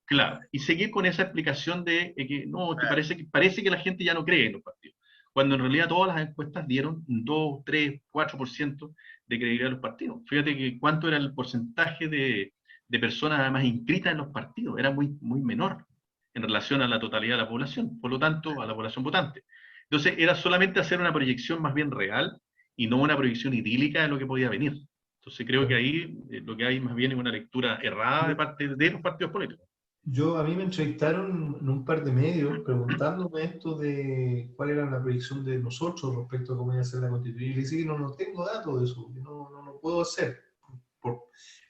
claro, y seguir con esa explicación de que no, que parece que la gente ya no cree en los partidos, cuando en realidad todas las encuestas dieron un 2, 3, 4% de credibilidad a los partidos. Fíjate que cuánto era el porcentaje de personas además inscritas en los partidos, era muy, muy menor en relación a la totalidad de la población, por lo tanto a la población votante. Entonces era solamente hacer una proyección más bien real y no una proyección idílica de lo que podía venir. Entonces creo que ahí lo que hay más bien es una lectura errada de parte de los partidos políticos. A mí me entrevistaron en un par de medios preguntándome esto de cuál era la proyección de nosotros respecto a cómo iba a ser la constitución. Y le dije que no tengo datos de eso, que no lo puedo hacer.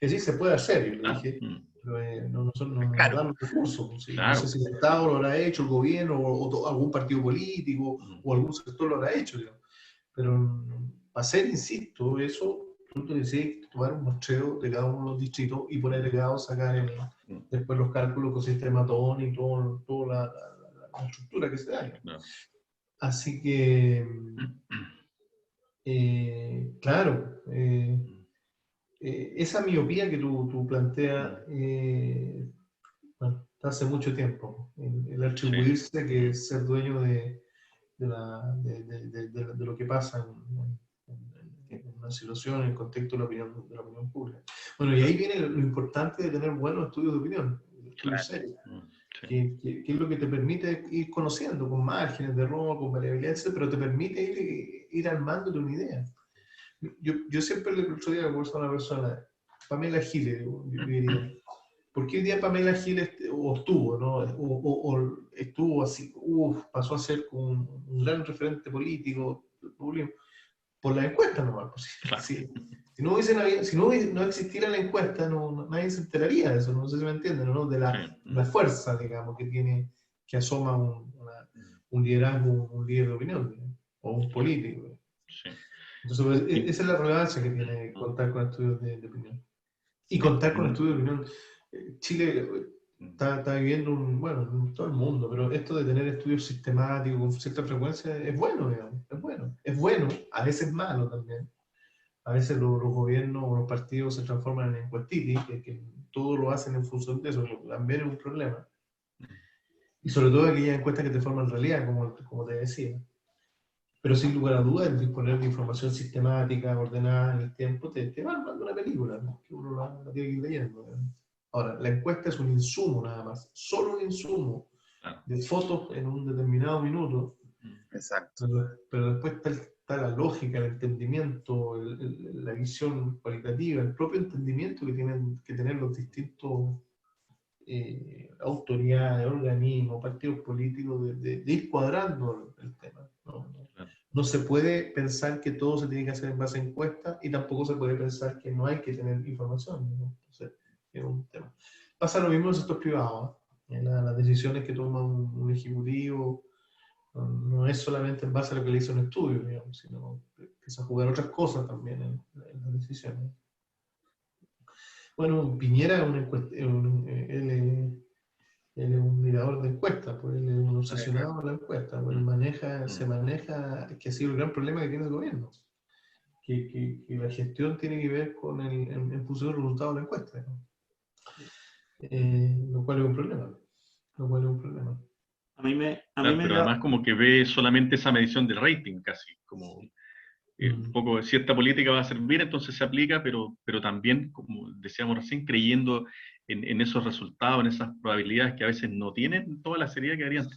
Es decir, se puede hacer, yo le dije, pero nosotros no nos damos recursos. ¿Sí? Claro. No sé si el Estado lo habrá hecho, el gobierno, o algún partido político, o algún sector lo habrá hecho, digamos. Pero para hacer, insisto, eso, tú te decís tomar un muestreo de cada uno de los distritos y por agregado sacar después los cálculos con sistema TON y toda la estructura que se da. No. Así que, claro, esa miopía que tú planteas, bueno, está hace mucho tiempo, el atribuirse que es ser dueño de lo que pasa en una situación, en el contexto de la opinión pública. Bueno, y ahí viene lo importante de tener buenos estudios de opinión, estudios serios, que es lo que te permite ir conociendo con márgenes de error, con variabilidad, pero te permite ir armándote una idea. Yo siempre le otro día a una persona, Pamela Giles, yo diría, ¿por qué hoy día Pamela Giles estuvo, ¿no? o estuvo así, pasó a ser un gran referente político, por la encuesta nomás? Pues, claro. Si no existiera la encuesta, nadie se enteraría de eso, no sé si me entienden, ¿no? De la fuerza, digamos, que asoma un liderazgo, un líder de opinión, ¿no? O un político. Sí. Entonces, pues, esa es la relevancia que tiene contar con estudios de opinión. Y contar con estudios de opinión. Chile está viviendo bueno, en todo el mundo, pero esto de tener estudios sistemáticos con cierta frecuencia es bueno, digamos, es bueno. Es bueno, a veces malo también, a veces los gobiernos o los partidos se transforman en encuestitis, que todo lo hacen en función de eso, también es un problema. Y sobre todo aquellas encuestas que te forman realidad, como te decía. Pero sin lugar a dudas, el disponer de información sistemática, ordenada en el tiempo, te va armando una película, ¿no? Que uno la tiene que ir leyendo, ¿no? Ahora, la encuesta es un insumo nada más, solo un insumo de fotos en un determinado minuto. Exacto. Pero después está la lógica, el entendimiento, la visión cualitativa, el propio entendimiento que tienen que tener los distintos autoridades, organismos, partidos políticos, de ir cuadrando el tema. No se puede pensar que todo se tiene que hacer en base a encuestas y tampoco se puede pensar que no hay que tener información, ¿no? Entonces, es un tema. Pasa lo mismo en el sector privado, ¿eh? Las decisiones que toma un ejecutivo no es solamente en base a lo que le hizo un estudio, digamos, sino que empieza a jugar otras cosas también en las decisiones. Bueno, Piñera es él es un mirador de encuestas, pues él es un obsesionado con la encuesta, pues se maneja, que ha sido el gran problema que tiene el gobierno, que la gestión tiene que ver con en función del resultado de la encuesta, ¿no? Lo cual es un problema. Pero además como que ve solamente esa medición del rating, casi, como un poco cierta política va a servir, entonces se aplica, pero también, como decíamos recién, creyendo en esos resultados, en esas probabilidades que a veces no tienen toda la seriedad que harían.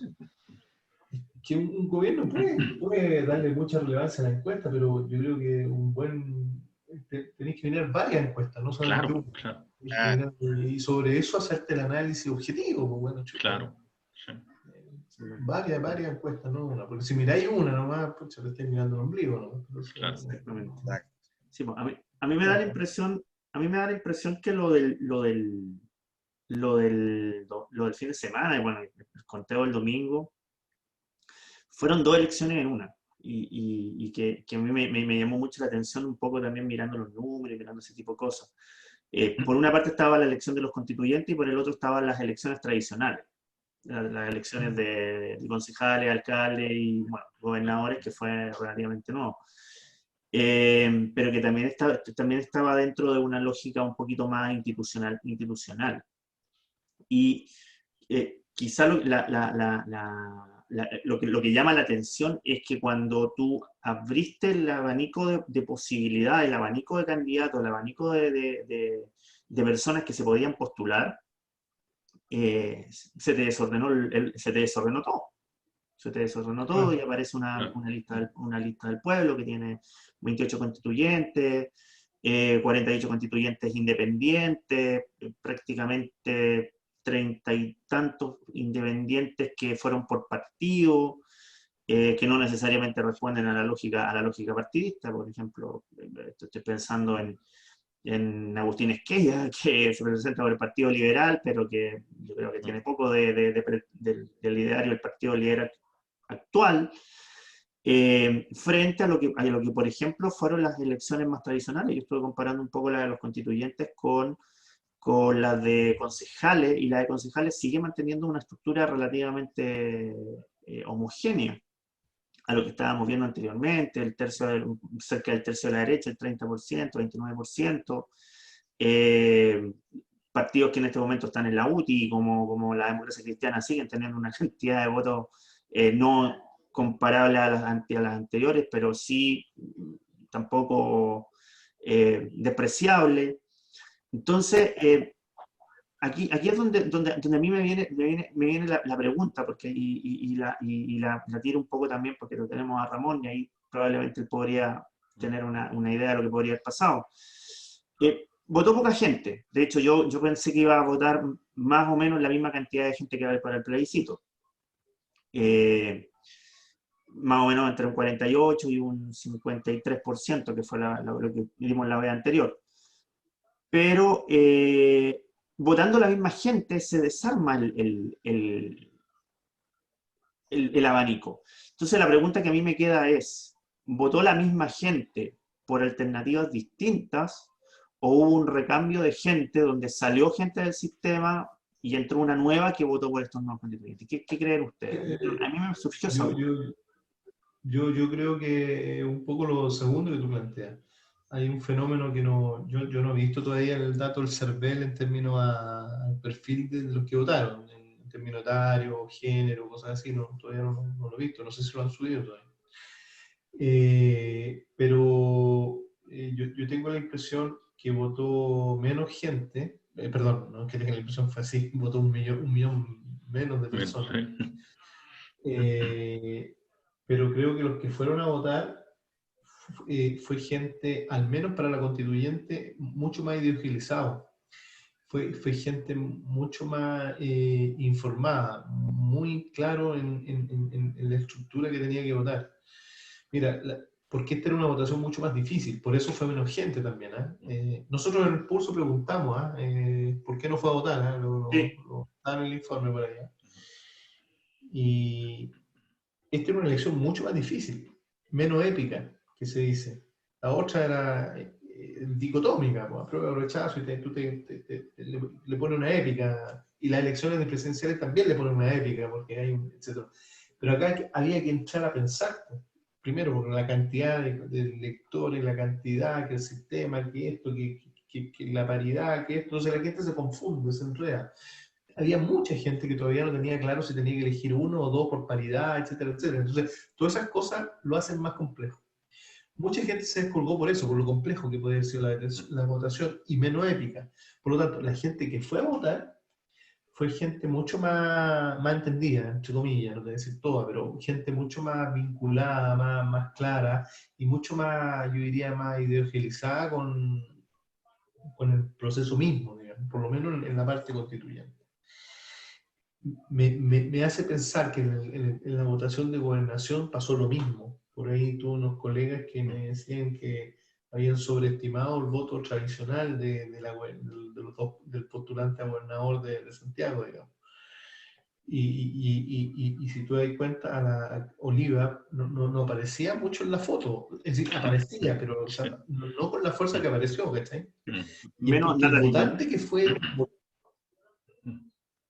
Que un gobierno puede darle mucha relevancia a la encuesta, pero yo creo que tenéis que mirar varias encuestas, no solamente una. Claro. Y sobre eso hacerte el análisis objetivo, pues bueno, claro. Sí. Varias encuestas, no una, porque si miráis una nomás, pues le estáis mirando el ombligo, ¿no? Claro, exactamente. Sí, pues, a mí me da la impresión que lo del fin de semana, y bueno, el conteo del domingo, fueron 2 elecciones en una. Y que a mí me llamó mucho la atención un poco también mirando los números, mirando ese tipo de cosas. Por una parte estaba la elección de los constituyentes y por el otro estaban las elecciones tradicionales. Las elecciones de concejales, alcaldes y bueno, gobernadores, que fue relativamente nuevo. Pero que también estaba dentro de una lógica un poquito más institucional. Y quizá lo que llama la atención es que cuando tú abriste el abanico de posibilidades, el abanico de candidatos, el abanico de personas que se podían postular, se te desordenó todo. Se te desordenó todo y aparece una lista del pueblo que tiene 28 constituyentes, 48 constituyentes independientes, prácticamente 30 y tantos independientes que fueron por partido, que no necesariamente responden a la lógica partidista. Por ejemplo, estoy pensando en Agustín Esquella, que se presenta por el Partido Liberal, pero que yo creo que tiene poco del ideario del Partido Liberal actual, frente a lo que, por ejemplo, fueron las elecciones más tradicionales. Yo estuve comparando un poco la de los constituyentes con las de concejales, y la de concejales sigue manteniendo una estructura relativamente homogénea a lo que estábamos viendo anteriormente, cerca del tercio de la derecha, el 30%, 29%, partidos que en este momento están en la UTI, como la democracia cristiana, siguen teniendo una cantidad de votos no comparable a las anteriores, pero sí tampoco despreciable. Entonces, aquí es donde a mí me viene la pregunta, porque, y la tiro un poco también porque lo tenemos a Ramón, y ahí probablemente él podría tener una idea de lo que podría haber pasado. Votó poca gente. De hecho, yo pensé que iba a votar más o menos la misma cantidad de gente que va a ir para el plebiscito. Más o menos entre un 48 y un 53%, que fue lo que vimos la vez anterior. Pero votando la misma gente se desarma el abanico. Entonces la pregunta que a mí me queda es, ¿votó la misma gente por alternativas distintas o hubo un recambio de gente donde salió gente del sistema y entró una nueva que votó por estos nuevos constituyentes? ¿Qué creen ustedes? A mí me surgió esa duda. Yo creo que un poco lo segundo que tú planteas. hay un fenómeno que yo no he visto todavía el dato del CERVEL en términos al perfil de los que votaron, en términos etario, género, cosas así, todavía no lo he visto, no sé si lo han subido todavía. Pero yo tengo la impresión que votó menos gente, perdón, no es que tenga la impresión, fue así, votó un millón menos de personas. Pero creo que los que fueron a votar fue gente, al menos para la constituyente, mucho más ideologizado. Fue gente mucho más informada, muy claro en la estructura que tenía que votar. Mira, porque esta era una votación mucho más difícil, por eso fue menos gente también. Nosotros en el pulso preguntamos por qué no fue a votar, lo dan en el informe por allá. Y esta era una elección mucho más difícil, menos épica, que se dice. La otra era dicotómica, pues, aprueba o rechazo, y tú le pones una épica, y las elecciones presidenciales también le ponen una épica, porque hay etc. Pero acá había que entrar a pensar, pues. Primero, por la cantidad de lectores, la cantidad, que el sistema, que esto, que la paridad, que esto. Entonces la gente se confunde, se enreda. Había mucha gente que todavía no tenía claro si tenía que elegir uno o dos por paridad, etcétera, etcétera. Entonces, todas esas cosas lo hacen más complejo. Mucha gente se descolgó por eso, por lo complejo que puede ser la votación y menos épica. Por lo tanto, la gente que fue a votar fue gente mucho más entendida, entre comillas, no te voy a decir toda, pero gente mucho más vinculada, más clara y mucho más, yo diría, más ideologizada con el proceso mismo, digamos, por lo menos en la parte constituyente. Me hace pensar que en la votación de gobernación pasó lo mismo. Por ahí tuve unos colegas que me decían que habían sobreestimado el voto tradicional del postulante a gobernador de Santiago, digamos. Y si tú das cuenta, a Oliva no aparecía mucho en la foto. Es decir, aparecía, pero o sea, no con la fuerza que apareció, ¿cachai? Menos el votante que fue...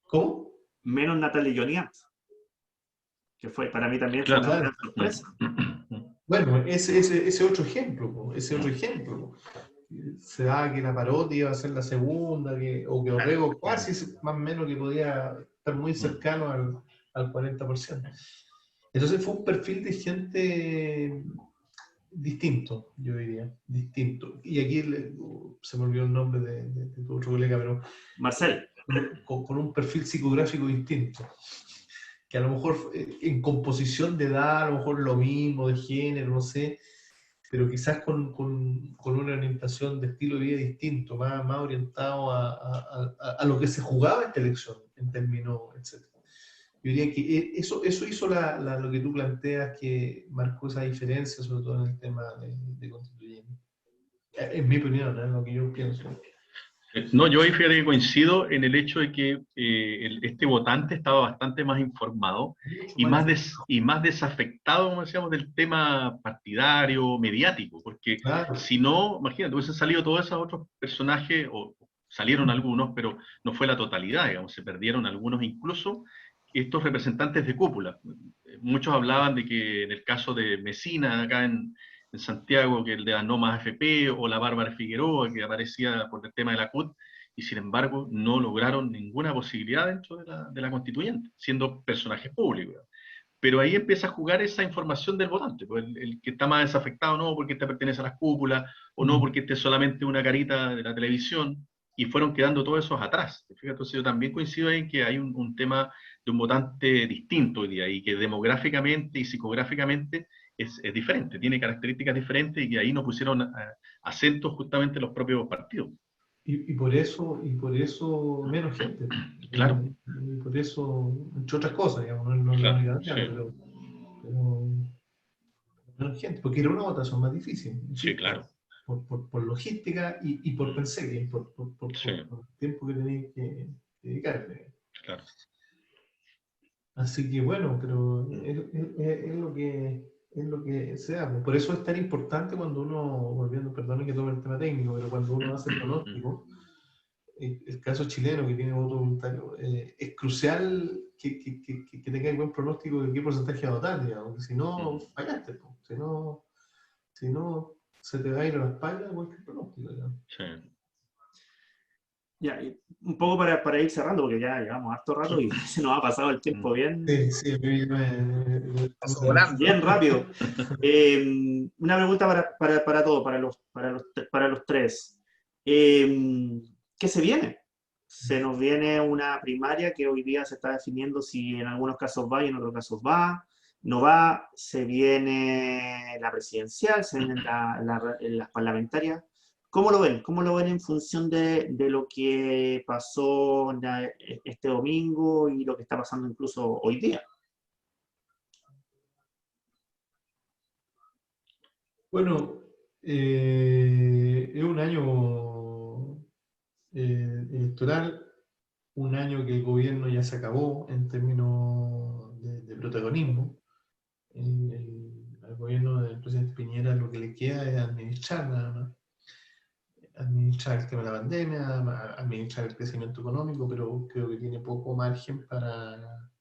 ¿Cómo? Menos Natalie Joniat, que fue, para mí también fue una gran sorpresa. Bueno, ese otro ejemplo, se da que la Parotti iba a ser la segunda, o que Orrego casi más o menos que podía estar muy cercano al 40%. Entonces fue un perfil de gente distinto, yo diría, distinto. Y aquí se me olvidó el nombre de tu otro colega, pero Marcel. Con un perfil psicográfico distinto. Que a lo mejor en composición de edad, a lo mejor lo mismo, de género, no sé, pero quizás con una orientación de estilo de vida distinto, más orientado a lo que se jugaba esta elección, en términos, etc. Yo diría que eso hizo lo que tú planteas, que marcó esa diferencia, sobre todo en el tema de constituyente. En mi opinión, es lo que yo pienso. No, yo ahí fíjate que coincido en el hecho de que este votante estaba bastante más informado y más desafectado, como decíamos, del tema partidario, mediático, porque si no, imagínate, hubiesen salido todos esos otros personajes, o salieron algunos, pero no fue la totalidad, digamos, se perdieron algunos, incluso estos representantes de cúpula. Muchos hablaban de que en el caso de Mesina, acá en Santiago, que el de las Nomas AFP, o la Bárbara Figueroa, que aparecía por el tema de la CUT, y sin embargo no lograron ninguna posibilidad dentro de la constituyente, siendo personajes públicos. Pero ahí empieza a jugar esa información del votante, pues el que está más desafectado, no porque este pertenece a las cúpulas, o no porque este es solamente una carita de la televisión, y fueron quedando todos esos atrás. Fíjate, entonces yo también coincido en que hay un tema de un votante distinto hoy día, y que demográficamente y psicográficamente es diferente, tiene características diferentes, y que ahí no pusieron acentos justamente los propios partidos. Y por eso menos gente. Claro. Y por eso, entre otras cosas, digamos, no claro, la unidad, pero menos gente, porque era una votación más difícil. Sí, claro. Por logística y por pensé que por el tiempo que tenéis que dedicarle. Claro. Así que bueno, pero es lo que se da. Por eso es tan importante cuando uno, volviendo, perdón que tome el tema técnico, pero cuando uno hace el pronóstico, el caso chileno que tiene voto voluntario, es crucial que tenga buen pronóstico de qué porcentaje va a votar, digamos, porque si no, fallaste. se te va a ir a la espalda cualquier pronóstico. ¿No? Sí. Ya, y un poco para ir cerrando, porque ya llevamos harto rato y se nos ha pasado el tiempo bien, Sí, sí, a mí Pasó volando. bien rápido. Una pregunta para todos, para los tres. ¿Qué se viene? Se nos viene una primaria que hoy día se está definiendo si en algunos casos va y en otros casos va, no va, se viene la presidencial, se vienen las parlamentarias. ¿Cómo lo ven? ¿Cómo lo ven en función de lo que pasó este domingo y lo que está pasando incluso hoy día? Bueno, es un año electoral, un año que el gobierno ya se acabó en términos de protagonismo. Al gobierno del presidente Piñera lo que le queda es administrar nada más. Administrar el tema de la pandemia, administrar el crecimiento económico, pero creo que tiene poco margen para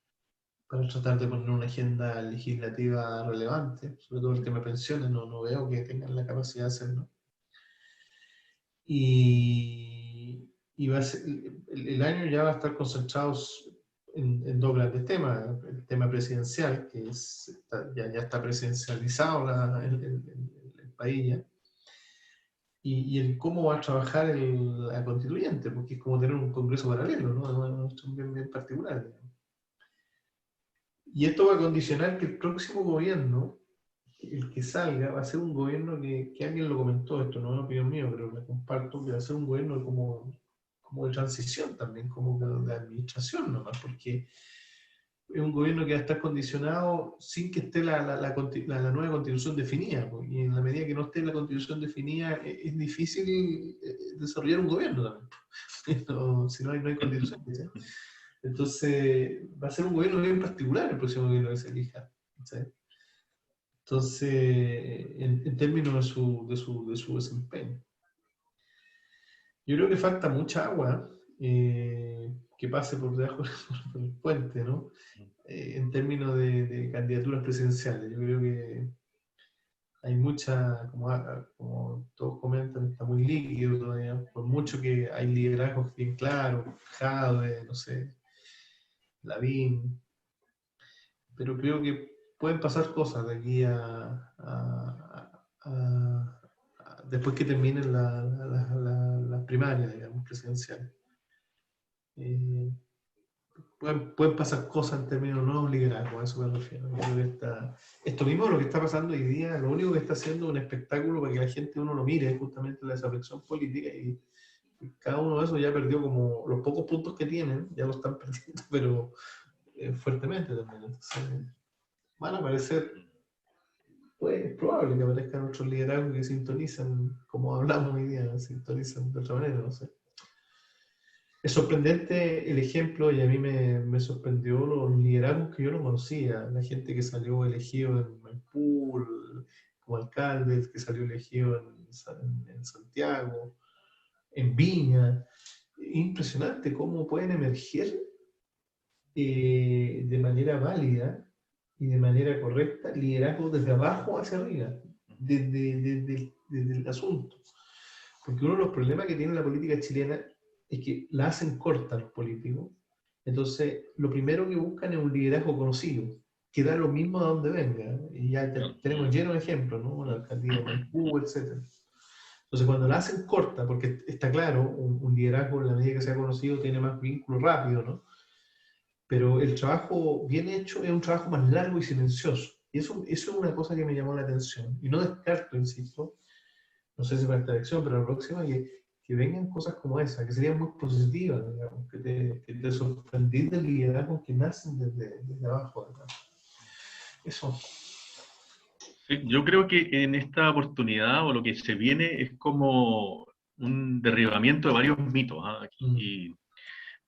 tratar de poner una agenda legislativa relevante, sobre todo el tema de pensiones, no veo que tengan la capacidad de hacerlo. Y va a ser, el año ya va a estar concentrado en dos grandes temas. El tema presidencial, que ya está presidencializado el país ya. Y el cómo va a trabajar la constituyente, porque es como tener un congreso paralelo, ¿no? Es bien particular. Digamos. Y esto va a condicionar que el próximo gobierno, el que salga, va a ser un gobierno que alguien lo comentó, esto no es una opinión mía, pero la comparto, que va a ser un gobierno como de transición también, como de administración nomás, porque es un gobierno que va a estar condicionado sin que esté la nueva constitución definida, y en la medida que no esté la constitución definida es difícil desarrollar un gobierno también, si no hay constitución. ¿Sí? Entonces va a ser un gobierno bien particular el próximo gobierno que se elija. ¿Sí? Entonces, en términos de su desempeño. Yo creo que falta mucha agua que pase por debajo por el puente, ¿no? En términos de candidaturas presidenciales. Yo creo que hay mucha, como todos comentan, está muy líquido todavía, por mucho que hay liderazgos bien claros, Jadwe, no sé, Lavín, pero creo que pueden pasar cosas de aquí después que terminen las primarias, digamos, presidenciales. Pueden pasar cosas en términos de nuevos liderazgos, a eso me refiero. Yo creo que esto mismo lo que está pasando hoy día, lo único que está haciendo es un espectáculo para que la gente uno lo mire, es justamente la desafección política, y cada uno de esos ya perdió como los pocos puntos que tienen, ya lo están perdiendo, pero fuertemente también. Entonces, van a aparecer, pues es probable que aparezcan otros liderazgos que sintonizan, como hablamos hoy día, sintonizan de otra manera, no sé. Es sorprendente el ejemplo, y a mí me sorprendió los liderazgos que yo no conocía, la gente que salió elegido en Maipú como alcalde, que salió elegido en Santiago, en Viña. Impresionante cómo pueden emerger de manera válida y de manera correcta liderazgo desde abajo hacia arriba, desde el asunto. Porque uno de los problemas que tiene la política chilena es que la hacen corta los políticos. Entonces, lo primero que buscan es un liderazgo conocido, que da lo mismo a donde venga. Y ya tenemos llenos de ejemplos, ¿no? La alcaldía de Maipú, etc. Entonces, cuando la hacen corta, porque está claro, un liderazgo en la medida que sea conocido tiene más vínculo rápido, ¿no? Pero el trabajo bien hecho es un trabajo más largo y silencioso. Y eso es una cosa que me llamó la atención. Y no descarto, insisto, no sé si para esta elección, pero la próxima, que vengan cosas como esa, que serían muy positivas, digamos, que te sorprendís del liderazgo que nacen desde abajo. ¿Verdad? Eso. Sí, yo creo que en esta oportunidad, o lo que se viene, es como un derribamiento de varios mitos. ¿Ah? Y,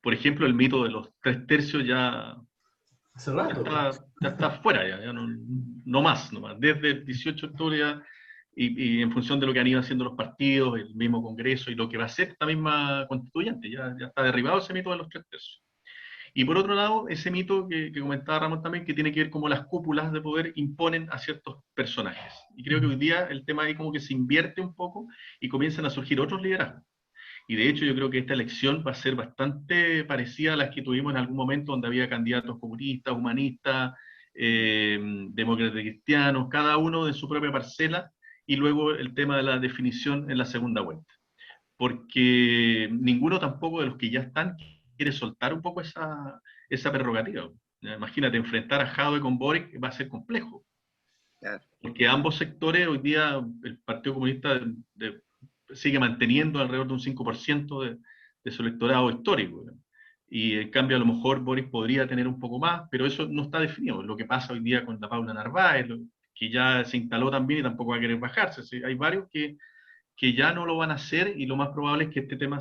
por ejemplo, el mito de los 3/3 Hace rato. ya está fuera, ya no más. Desde el 18 de octubre ya, y en función de lo que han ido haciendo los partidos, el mismo Congreso y lo que va a ser esta misma constituyente, ya está derribado ese mito de los 3/3. Y por otro lado, ese mito que comentaba Ramón también, que tiene que ver como las cúpulas de poder imponen a ciertos personajes. Y creo que hoy día el tema ahí como que se invierte un poco y comienzan a surgir otros liderazgos. Y de hecho yo creo que esta elección va a ser bastante parecida a las que tuvimos en algún momento, donde había candidatos comunistas, humanistas, demócratas cristianos, cada uno de su propia parcela, y luego el tema de la definición en la segunda vuelta. Porque ninguno tampoco de los que ya están quiere soltar un poco esa prerrogativa. Imagínate, enfrentar a Jadwe con Boric va a ser complejo. Claro. Porque ambos sectores, hoy día el Partido Comunista sigue manteniendo alrededor de un 5% de su electorado histórico. Y en cambio a lo mejor Boric podría tener un poco más, pero eso no está definido. Lo que pasa hoy día con la Paula Narváez, que ya se instaló también y tampoco va a querer bajarse. ¿Sí? Hay varios que ya no lo van a hacer, y lo más probable es que este tema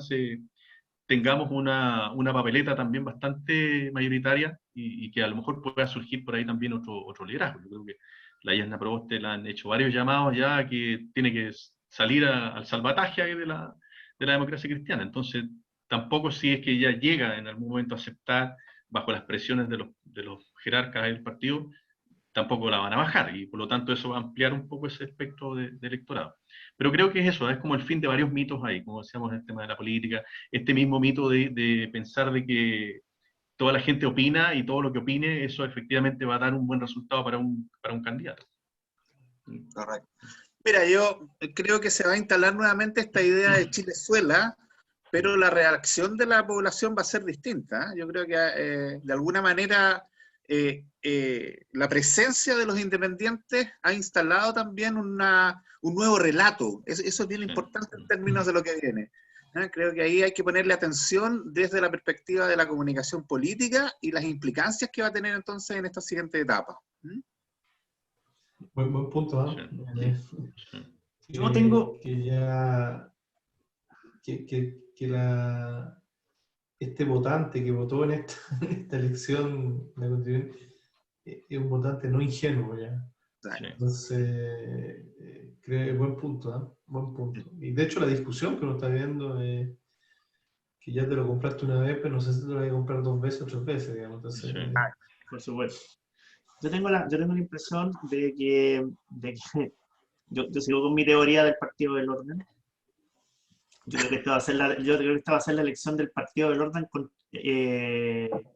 tengamos una papeleta también bastante mayoritaria, y que a lo mejor pueda surgir por ahí también otro liderazgo. Yo creo que la Yasna Proboste le han hecho varios llamados ya que tiene que salir al salvataje de la democracia cristiana. Entonces, tampoco si es que ella llega en algún momento a aceptar bajo las presiones de los jerarcas del partido, tampoco la van a bajar, y por lo tanto eso va a ampliar un poco ese espectro de electorado. Pero creo que es eso, es como el fin de varios mitos ahí, como decíamos en el tema de la política, este mismo mito de pensar de que toda la gente opina, y todo lo que opine, eso efectivamente va a dar un buen resultado para un candidato. Correcto. Mira, yo creo que se va a instalar nuevamente esta idea de Chilezuela, pero la reacción de la población va a ser distinta. Yo creo que de alguna manera la presencia de los independientes ha instalado también un nuevo relato. Eso es bien importante en términos de lo que viene. Creo que ahí hay que ponerle atención desde la perspectiva de la comunicación política y las implicancias que va a tener entonces en esta siguiente etapa. Buen punto, ¿eh? Yo no tengo... Este votante que votó en esta elección de la constituyente es un votante no ingenuo ya. Sí. Entonces, creo que es buen punto, ¿eh? Buen punto. Y de hecho la discusión que uno está viendo, que ya te lo compraste una vez, pero no sé si te lo vas a comprar 2 veces o 3 veces, digamos. Entonces, por supuesto. Yo tengo la impresión de que yo sigo con mi teoría del Partido del Orden. Yo creo que esta va a ser la elección del Partido del Orden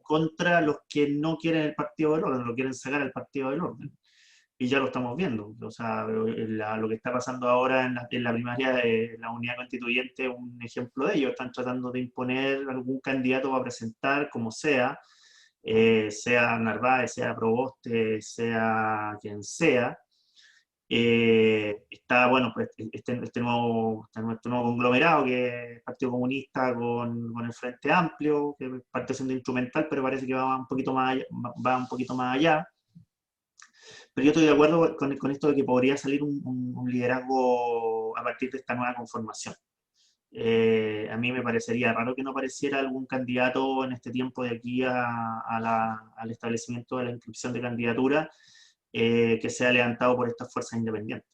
contra los que no quieren el Partido del Orden, lo quieren sacar al Partido del Orden. Y ya lo estamos viendo. O sea, lo que está pasando ahora en la primaria de la Unidad Constituyente es un ejemplo de ello. Están tratando de imponer algún candidato para presentar, como sea Narváez, sea Proboste, sea quien sea. Está, bueno, pues este nuevo conglomerado que es el Partido Comunista con el Frente Amplio, que parte siendo instrumental, pero parece que va un poquito más allá. Pero yo estoy de acuerdo con esto de que podría salir un liderazgo a partir de esta nueva conformación. A mí me parecería raro que no apareciera algún candidato en este tiempo de aquí al establecimiento de la inscripción de candidatura que sea levantado por estas fuerzas independientes,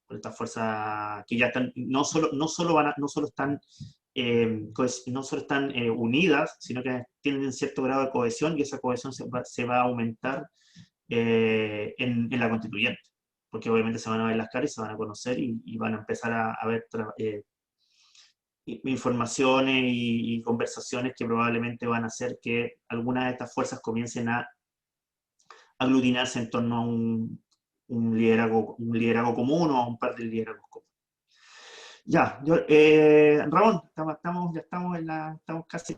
por estas fuerzas que ya están, no solo están unidas, sino que tienen cierto grado de cohesión, y esa cohesión se va a aumentar en la constituyente, porque obviamente se van a ver las caras y se van a conocer, y van a empezar a ver informaciones y conversaciones que probablemente van a hacer que algunas de estas fuerzas comiencen a aglutinarse en torno a un liderazgo común, o a un par de liderazgos comunes. Ya, Ramón, estamos casi...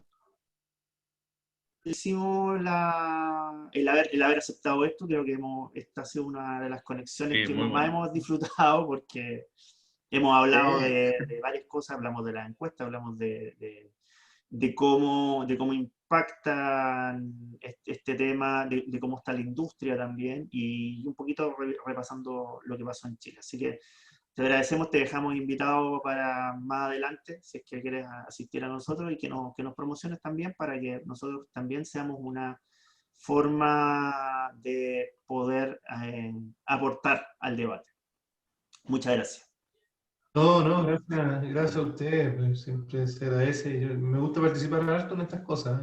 Hicimos el haber aceptado esto. Creo que esta ha sido una de las conexiones que más hemos disfrutado, porque hemos hablado de varias cosas. Hablamos de la encuesta, hablamos de cómo impacta este tema, de cómo está la industria también, y un poquito repasando lo que pasó en Chile. Así que te agradecemos, te dejamos invitado para más adelante, si es que quieres asistir a nosotros, y que nos promociones también, para que nosotros también seamos una forma de poder aportar al debate. Muchas gracias. No, gracias a ustedes, pues, siempre se agradece. Me gusta participar harto en estas cosas.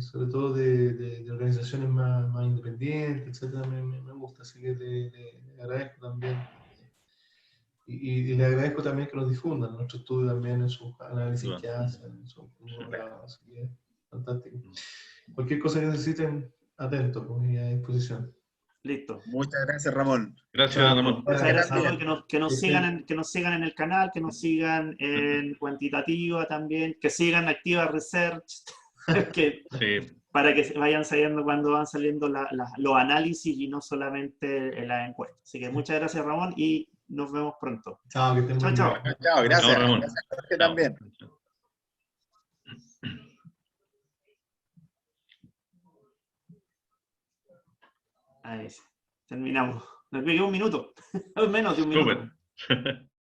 sobre todo de organizaciones más independientes, etcétera, me gusta, así que le agradezco también. Y le agradezco también que nos difundan nuestro estudio también en sus análisis que hacen, en sus grabados, así que fantástico. Cualquier cosa que necesiten, atento, pues, y a disposición. Listo. Muchas gracias, Ramón. Gracias, Ramón. Muchas gracias, también. Ramón. Que nos sigan en el canal, que nos sigan en Cuantitativa también, que sigan Activa Research, Sí. para que vayan saliendo cuando van saliendo los análisis y no solamente las encuestas. Así que muchas gracias, Ramón, y nos vemos pronto. Chao, que estén muy Chao, bien. chao. Chao, gracias. Chao, Ramón. Gracias a Jorge Chao. también. Ahí sí. Terminamos. Nos quedó un minuto, menos de un minuto. Súper.